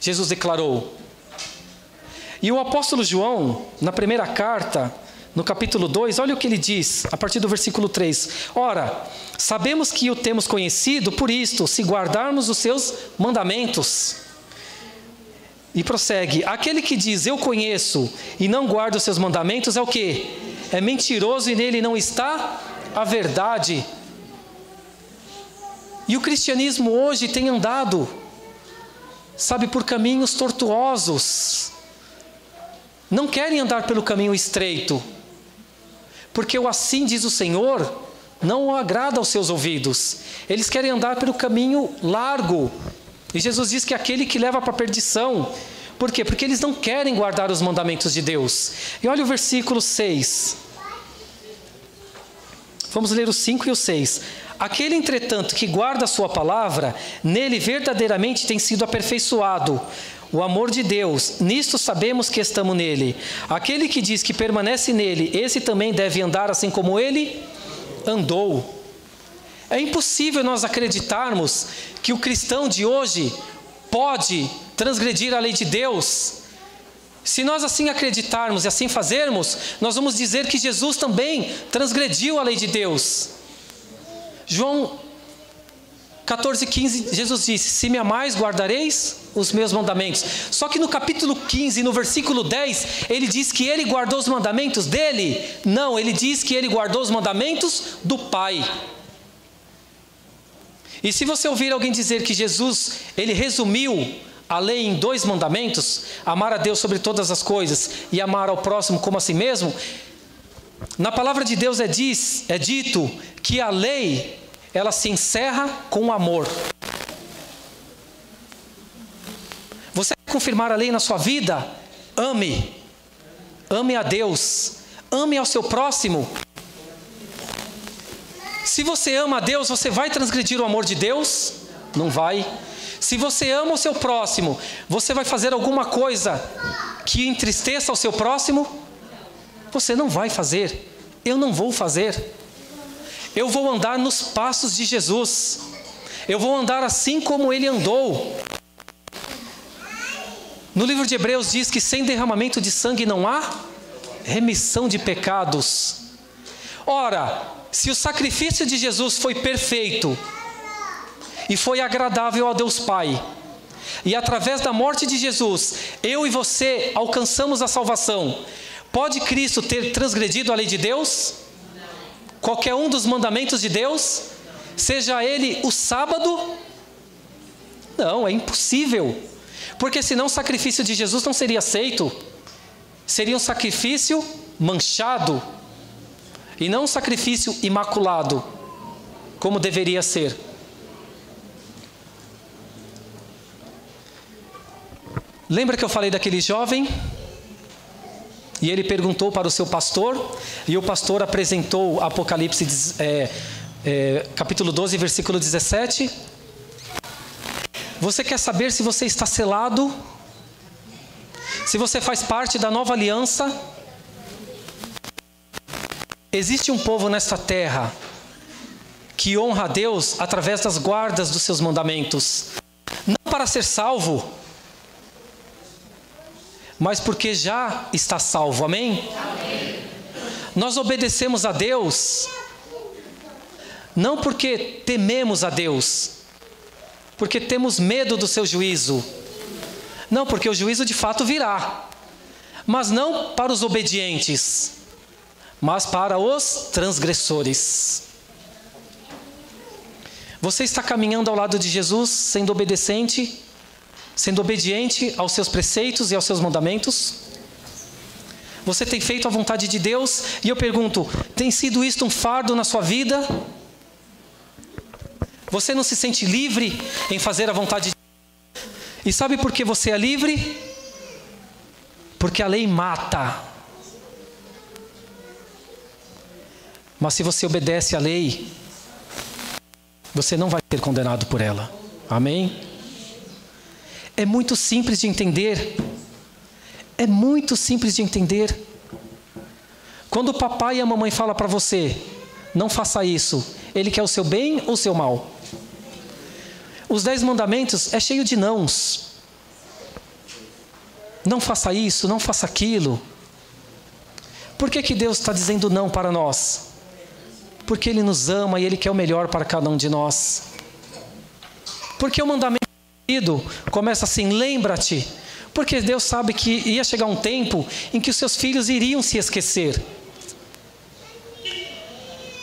Jesus declarou. E o apóstolo João, na primeira carta, no capítulo 2, olha o que ele diz, a partir do versículo 3. Ora, sabemos que o temos conhecido por isto, se guardarmos os seus mandamentos. E prossegue: aquele que diz eu conheço e não guarda os seus mandamentos é o quê? É mentiroso e nele não está a verdade. E o cristianismo hoje tem andado, sabe, por caminhos tortuosos. Não querem andar pelo caminho estreito, porque o assim diz o Senhor não agrada aos seus ouvidos. Eles querem andar pelo caminho largo. E Jesus diz que é aquele que leva para a perdição. Por quê? Porque eles não querem guardar os mandamentos de Deus. E olha o versículo 6. Vamos ler o 5 e o 6. Aquele, entretanto, que guarda a sua palavra, nele verdadeiramente tem sido aperfeiçoado o amor de Deus. Nisto sabemos que estamos nele. Aquele que diz que permanece nele, esse também deve andar assim como ele andou. É impossível nós acreditarmos que o cristão de hoje pode transgredir a lei de Deus. Se nós assim acreditarmos e assim fazermos, nós vamos dizer que Jesus também transgrediu a lei de Deus. João 14,15, Jesus disse: se me amais, guardareis os meus mandamentos. Só que no capítulo 15, no versículo 10, ele diz que ele guardou os mandamentos dele? Não, ele diz que ele guardou os mandamentos do Pai. E se você ouvir alguém dizer que Jesus, ele resumiu a lei em 2 mandamentos, amar a Deus sobre todas as coisas e amar ao próximo como a si mesmo, na palavra de Deus é dito que a lei, ela se encerra com o amor. Você quer confirmar a lei na sua vida? Ame. Ame a Deus. Ame ao seu próximo. Se você ama a Deus, você vai transgredir o amor de Deus? Não vai. Se você ama o seu próximo, você vai fazer alguma coisa que entristeça o seu próximo? Você não vai fazer. Eu não vou fazer. Eu vou andar nos passos de Jesus. Eu vou andar assim como ele andou. No livro de Hebreus diz que sem derramamento de sangue não há remissão de pecados. Ora, se o sacrifício de Jesus foi perfeito e foi agradável ao Deus Pai, e através da morte de Jesus, eu e você alcançamos a salvação, pode Cristo ter transgredido a lei de Deus? Qualquer um dos mandamentos de Deus? Seja ele o sábado? Não, é impossível. Porque senão o sacrifício de Jesus não seria aceito. Seria um sacrifício manchado e não um sacrifício imaculado, como deveria ser. Lembra que eu falei daquele jovem? E ele perguntou para o seu pastor, e o pastor apresentou Apocalipse capítulo 12, versículo 17. Você quer saber se você está selado? Se você faz parte da nova aliança? Existe um povo nesta terra que honra a Deus através das guardas dos seus mandamentos. Não para ser salvo, mas porque já está salvo, amém? Amém. Nós obedecemos a Deus, não porque tememos a Deus, porque temos medo do seu juízo. Não, porque o juízo de fato virá, mas não para os obedientes, mas para os transgressores. Você está caminhando ao lado de Jesus, sendo obediente aos seus preceitos e aos seus mandamentos? Você tem feito a vontade de Deus? E eu pergunto, tem sido isto um fardo na sua vida? Você não se sente livre em fazer a vontade de Deus? E sabe por que você é livre? Porque a lei mata. Mas se você obedece à lei, você não vai ser condenado por ela. Amém? É muito simples de entender. É muito simples de entender. Quando o papai e a mamãe falam para você, não faça isso, ele quer o seu bem ou o seu mal? Os 10 mandamentos é cheio de nãos. Não faça isso, não faça aquilo. Por que Deus está dizendo não para nós? Porque Ele nos ama e Ele quer o melhor para cada um de nós. Porque o mandamento começa assim, lembra-te. Porque Deus sabe que ia chegar um tempo em que os seus filhos iriam se esquecer.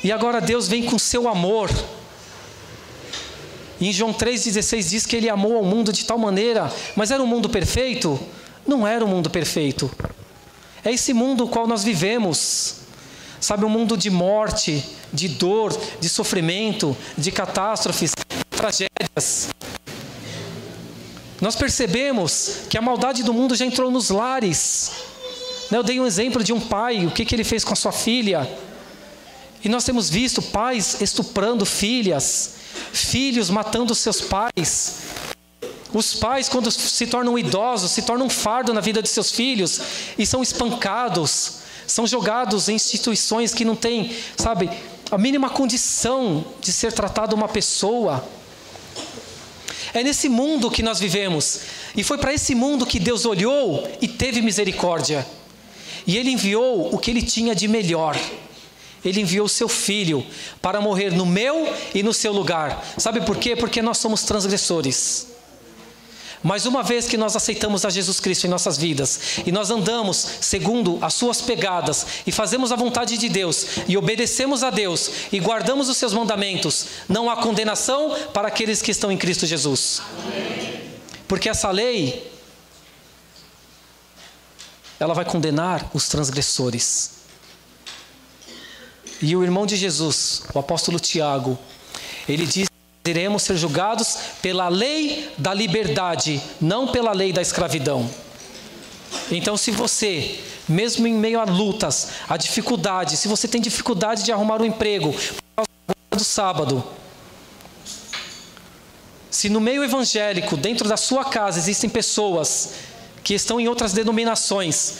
E agora Deus vem com seu amor. E em João 3,16 diz que Ele amou ao mundo de tal maneira, mas era um mundo perfeito? Não era um mundo perfeito. É esse mundo no qual nós vivemos. Sabe, um mundo de morte, de dor, de sofrimento, de catástrofes, de tragédias. Nós percebemos que a maldade do mundo já entrou nos lares. Eu dei um exemplo de um pai, o que ele fez com a sua filha. E nós temos visto pais estuprando filhas, filhos matando seus pais. Os pais, quando se tornam idosos, se tornam um fardo na vida de seus filhos e são espancados, são jogados em instituições que não têm, sabe, a mínima condição de ser tratado uma pessoa. É nesse mundo que nós vivemos. E foi para esse mundo que Deus olhou e teve misericórdia. E Ele enviou o que Ele tinha de melhor. Ele enviou o seu Filho para morrer no meu e no seu lugar. Sabe por quê? Porque nós somos transgressores. Mas uma vez que nós aceitamos a Jesus Cristo em nossas vidas, e nós andamos segundo as suas pegadas, e fazemos a vontade de Deus, e obedecemos a Deus, e guardamos os seus mandamentos, não há condenação para aqueles que estão em Cristo Jesus. Amém. Porque essa lei, ela vai condenar os transgressores. E o irmão de Jesus, o apóstolo Tiago, ele diz: iremos ser julgados pela lei da liberdade, não pela lei da escravidão. Então, se você, mesmo em meio a lutas, a dificuldade, se você tem dificuldade de arrumar um emprego por causa do sábado, se no meio evangélico, dentro da sua casa, existem pessoas que estão em outras denominações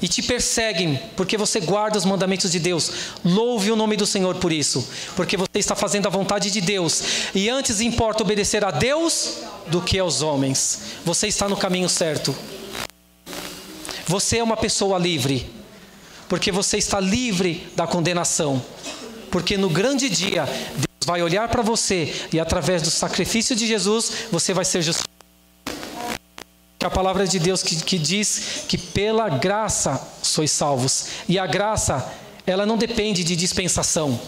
e te perseguem porque você guarda os mandamentos de Deus, louve o nome do Senhor por isso, porque você está fazendo a vontade de Deus, e antes importa obedecer a Deus do que aos homens. Você está no caminho certo. Você é uma pessoa livre, porque você está livre da condenação, porque no grande dia Deus vai olhar para você e através do sacrifício de Jesus você vai ser justificado. A palavra de Deus que diz que pela graça sois salvos. E a graça, ela não depende de dispensação.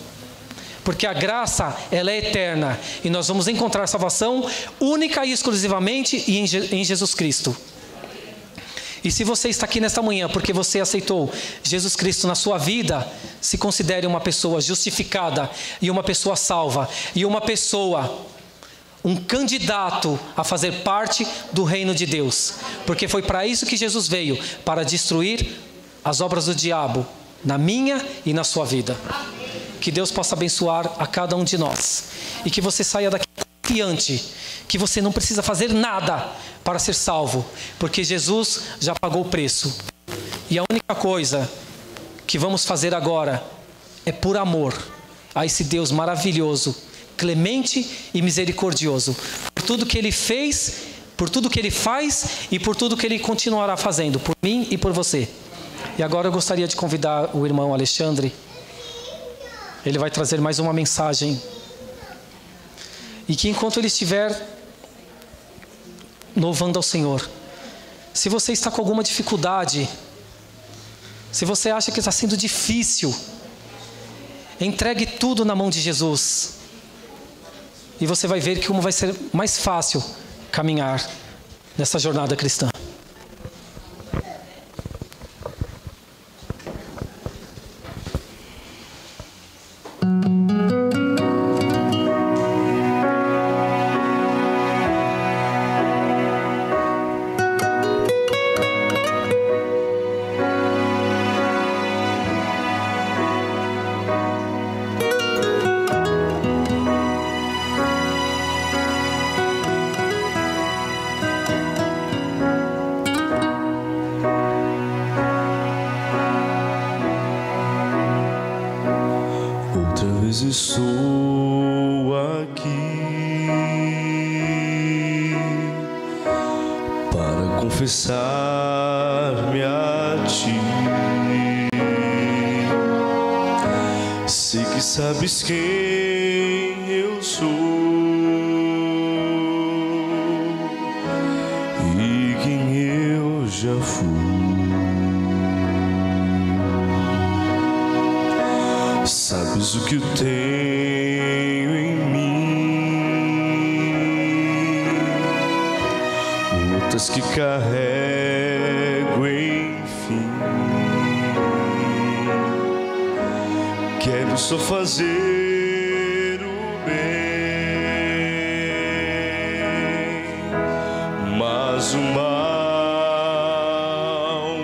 Porque a graça, ela é eterna. E nós vamos encontrar salvação única e exclusivamente em Jesus Cristo. E se você está aqui nesta manhã porque você aceitou Jesus Cristo na sua vida, se considere uma pessoa justificada e uma pessoa salva. E uma pessoa, um candidato a fazer parte do reino de Deus. Porque foi para isso que Jesus veio, para destruir as obras do diabo na minha e na sua vida. Que Deus possa abençoar a cada um de nós. E que você saia daqui confiante, que você não precisa fazer nada para ser salvo, porque Jesus já pagou o preço. E a única coisa que vamos fazer agora é por amor a esse Deus maravilhoso, clemente e misericordioso, por tudo que Ele fez, por tudo que Ele faz e por tudo que Ele continuará fazendo, por mim e por você. E agora eu gostaria de convidar o irmão Alexandre. Ele vai trazer mais uma mensagem. E que enquanto ele estiver louvando ao Senhor. Se você está com alguma dificuldade, se você acha que está sendo difícil, entregue tudo na mão de Jesus. E você vai ver como vai ser mais fácil caminhar nessa jornada cristã. Estou aqui para confessar-me a Ti. Sei que sabes quem eu sou e quem eu já fui. Sabes o que eu tenho em mim, lutas que carrego, enfim. Quero só fazer o bem, mas o mal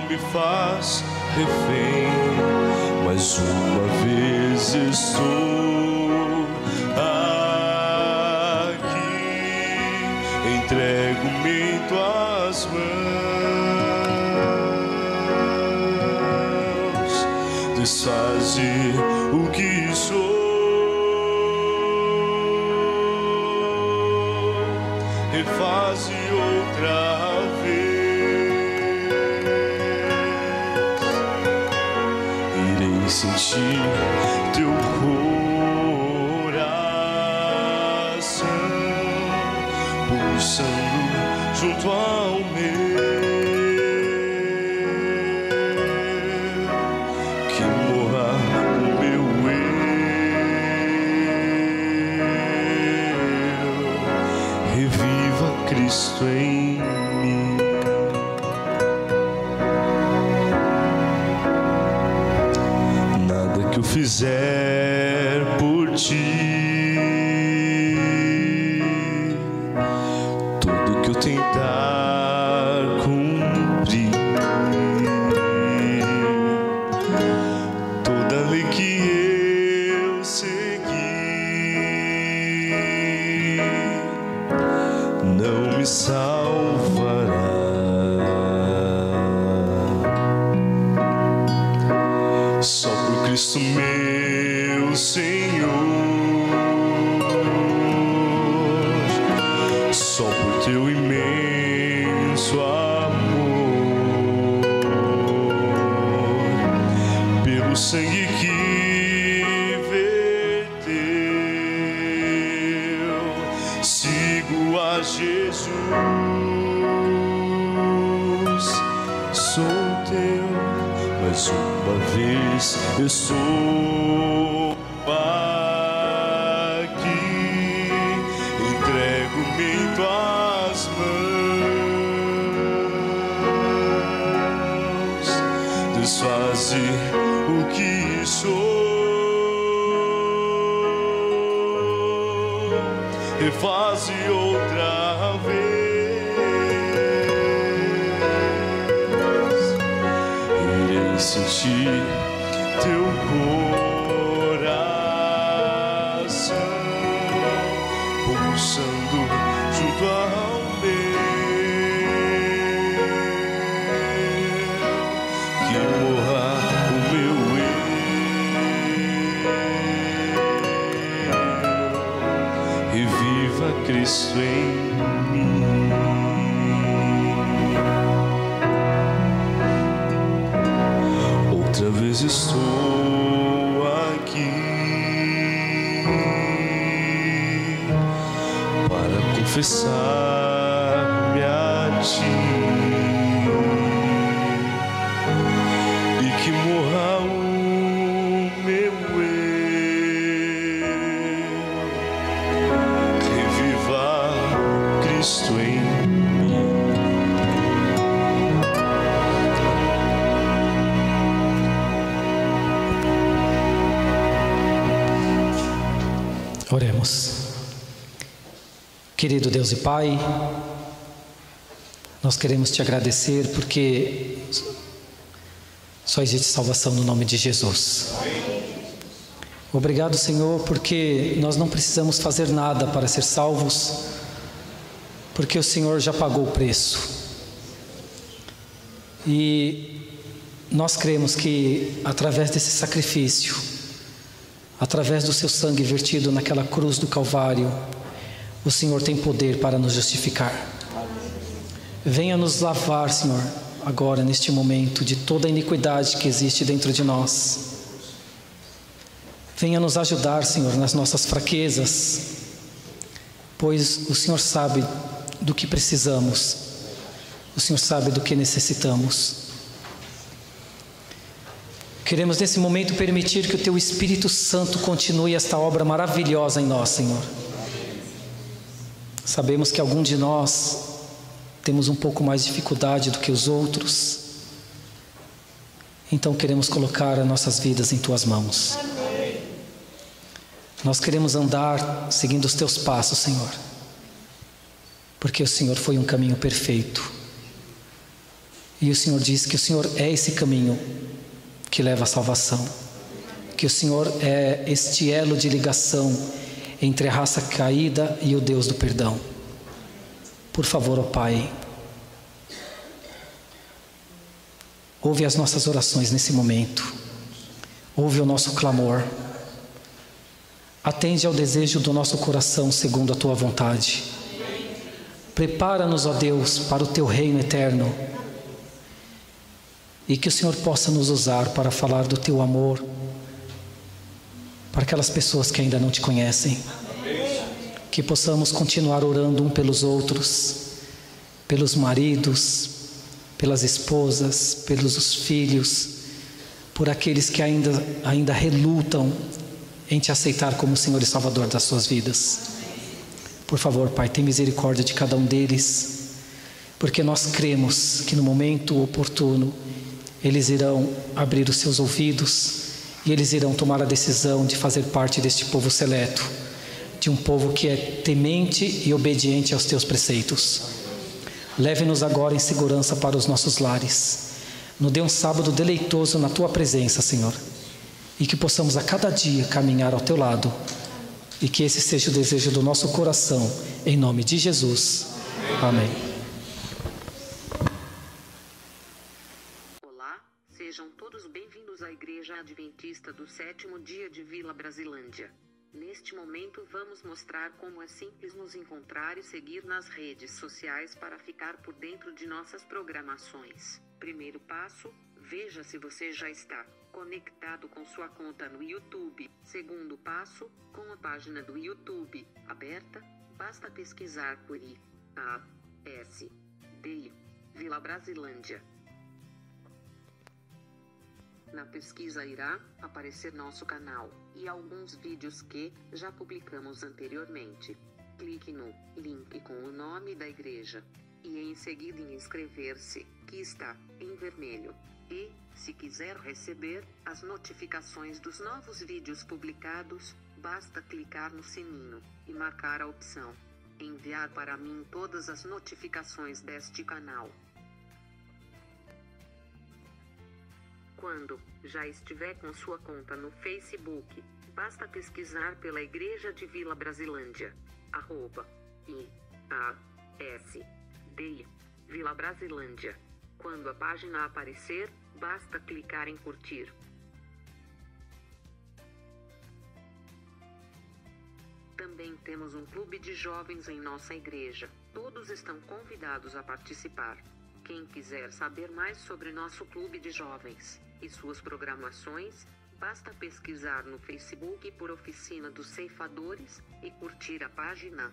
me faz refém. Mais uma vez estou aqui, entrego-me em Tuas mãos, desfaze o que sou, refaze outra vez. Sentir Teu coração pulsando junto ao meu, que morra o meu eu, reviva Cristo em mim. Que eu fizer por Ti, tudo que eu tentar cumprir, toda lei que eu seguir não me salvará. Só por Cristo meu Senhor, só por Teu imenso amor, pelo sangue que verteu, sigo a Jesus, sou Teu. Mais uma vez eu sou aqui, entrego-me em Tuas mãos, desfaze o que sou, refaze outra vez. Sentir Teu coração pulsando junto ao meu, que morra o meu eu, reviva Cristo em mim. Outra vez estou aqui para confessar-me a morte e que morra o meu eu, reviva Cristo em mim. Oremos. Querido Deus e Pai, nós queremos te agradecer porque só existe salvação no nome de Jesus. Obrigado, Senhor, porque nós não precisamos fazer nada para ser salvos, porque o Senhor já pagou o preço. E nós cremos que através desse sacrifício, através do seu sangue vertido naquela cruz do Calvário, o Senhor tem poder para nos justificar. Venha nos lavar, Senhor, agora neste momento, de toda a iniquidade que existe dentro de nós. Venha nos ajudar, Senhor, nas nossas fraquezas, pois o Senhor sabe do que precisamos, o Senhor sabe do que necessitamos. Queremos nesse momento permitir que o Teu Espírito Santo continue esta obra maravilhosa em nós, Senhor. Sabemos que algum de nós temos um pouco mais de dificuldade do que os outros, então queremos colocar as nossas vidas em Tuas mãos. Nós queremos andar seguindo os Teus passos, Senhor, porque o Senhor foi um caminho perfeito, e o Senhor diz que o Senhor é esse caminho que leva à salvação, que o Senhor é este elo de ligação entre a raça caída e o Deus do perdão. Por favor, ó Pai, ouve as nossas orações nesse momento, ouve o nosso clamor, atende ao desejo do nosso coração segundo a Tua vontade. Prepara-nos, ó Deus, para o Teu reino eterno, e que o Senhor possa nos usar para falar do Teu amor para aquelas pessoas que ainda não Te conhecem. Que possamos continuar orando um pelos outros, pelos maridos, pelas esposas, pelos filhos, por aqueles que ainda relutam em Te aceitar como Senhor e Salvador das suas vidas. Por favor, Pai, tem misericórdia de cada um deles, porque nós cremos que no momento oportuno eles irão abrir os seus ouvidos e eles irão tomar a decisão de fazer parte deste povo seleto, de um povo que é temente e obediente aos Teus preceitos. Leve-nos agora em segurança para os nossos lares. Nos dê um sábado deleitoso na Tua presença, Senhor, e que possamos a cada dia caminhar ao Teu lado, e que esse seja o desejo do nosso coração, em nome de Jesus. Amém. Sejam todos bem-vindos à Igreja Adventista do Sétimo Dia de Vila Brasilândia. Neste momento vamos mostrar como é simples nos encontrar e seguir nas redes sociais para ficar por dentro de nossas programações. Primeiro passo, veja se você já está conectado com sua conta no YouTube. Segundo passo, com a página do YouTube aberta, basta pesquisar por IASD Vila Brasilândia. Na pesquisa irá aparecer nosso canal e alguns vídeos que já publicamos anteriormente. Clique no link com o nome da igreja e em seguida em inscrever-se, que está em vermelho. E, se quiser receber as notificações dos novos vídeos publicados, basta clicar no sininho e marcar a opção enviar para mim todas as notificações deste canal. Quando já estiver com sua conta no Facebook, basta pesquisar pela Igreja de Vila Brasilândia, @IASD Vila Brasilândia. Quando a página aparecer, basta clicar em curtir. Também temos um clube de jovens em nossa igreja. Todos estão convidados a participar. Quem quiser saber mais sobre nosso clube de jovens e suas programações, basta pesquisar no Facebook por Oficina dos Ceifadores e curtir a página.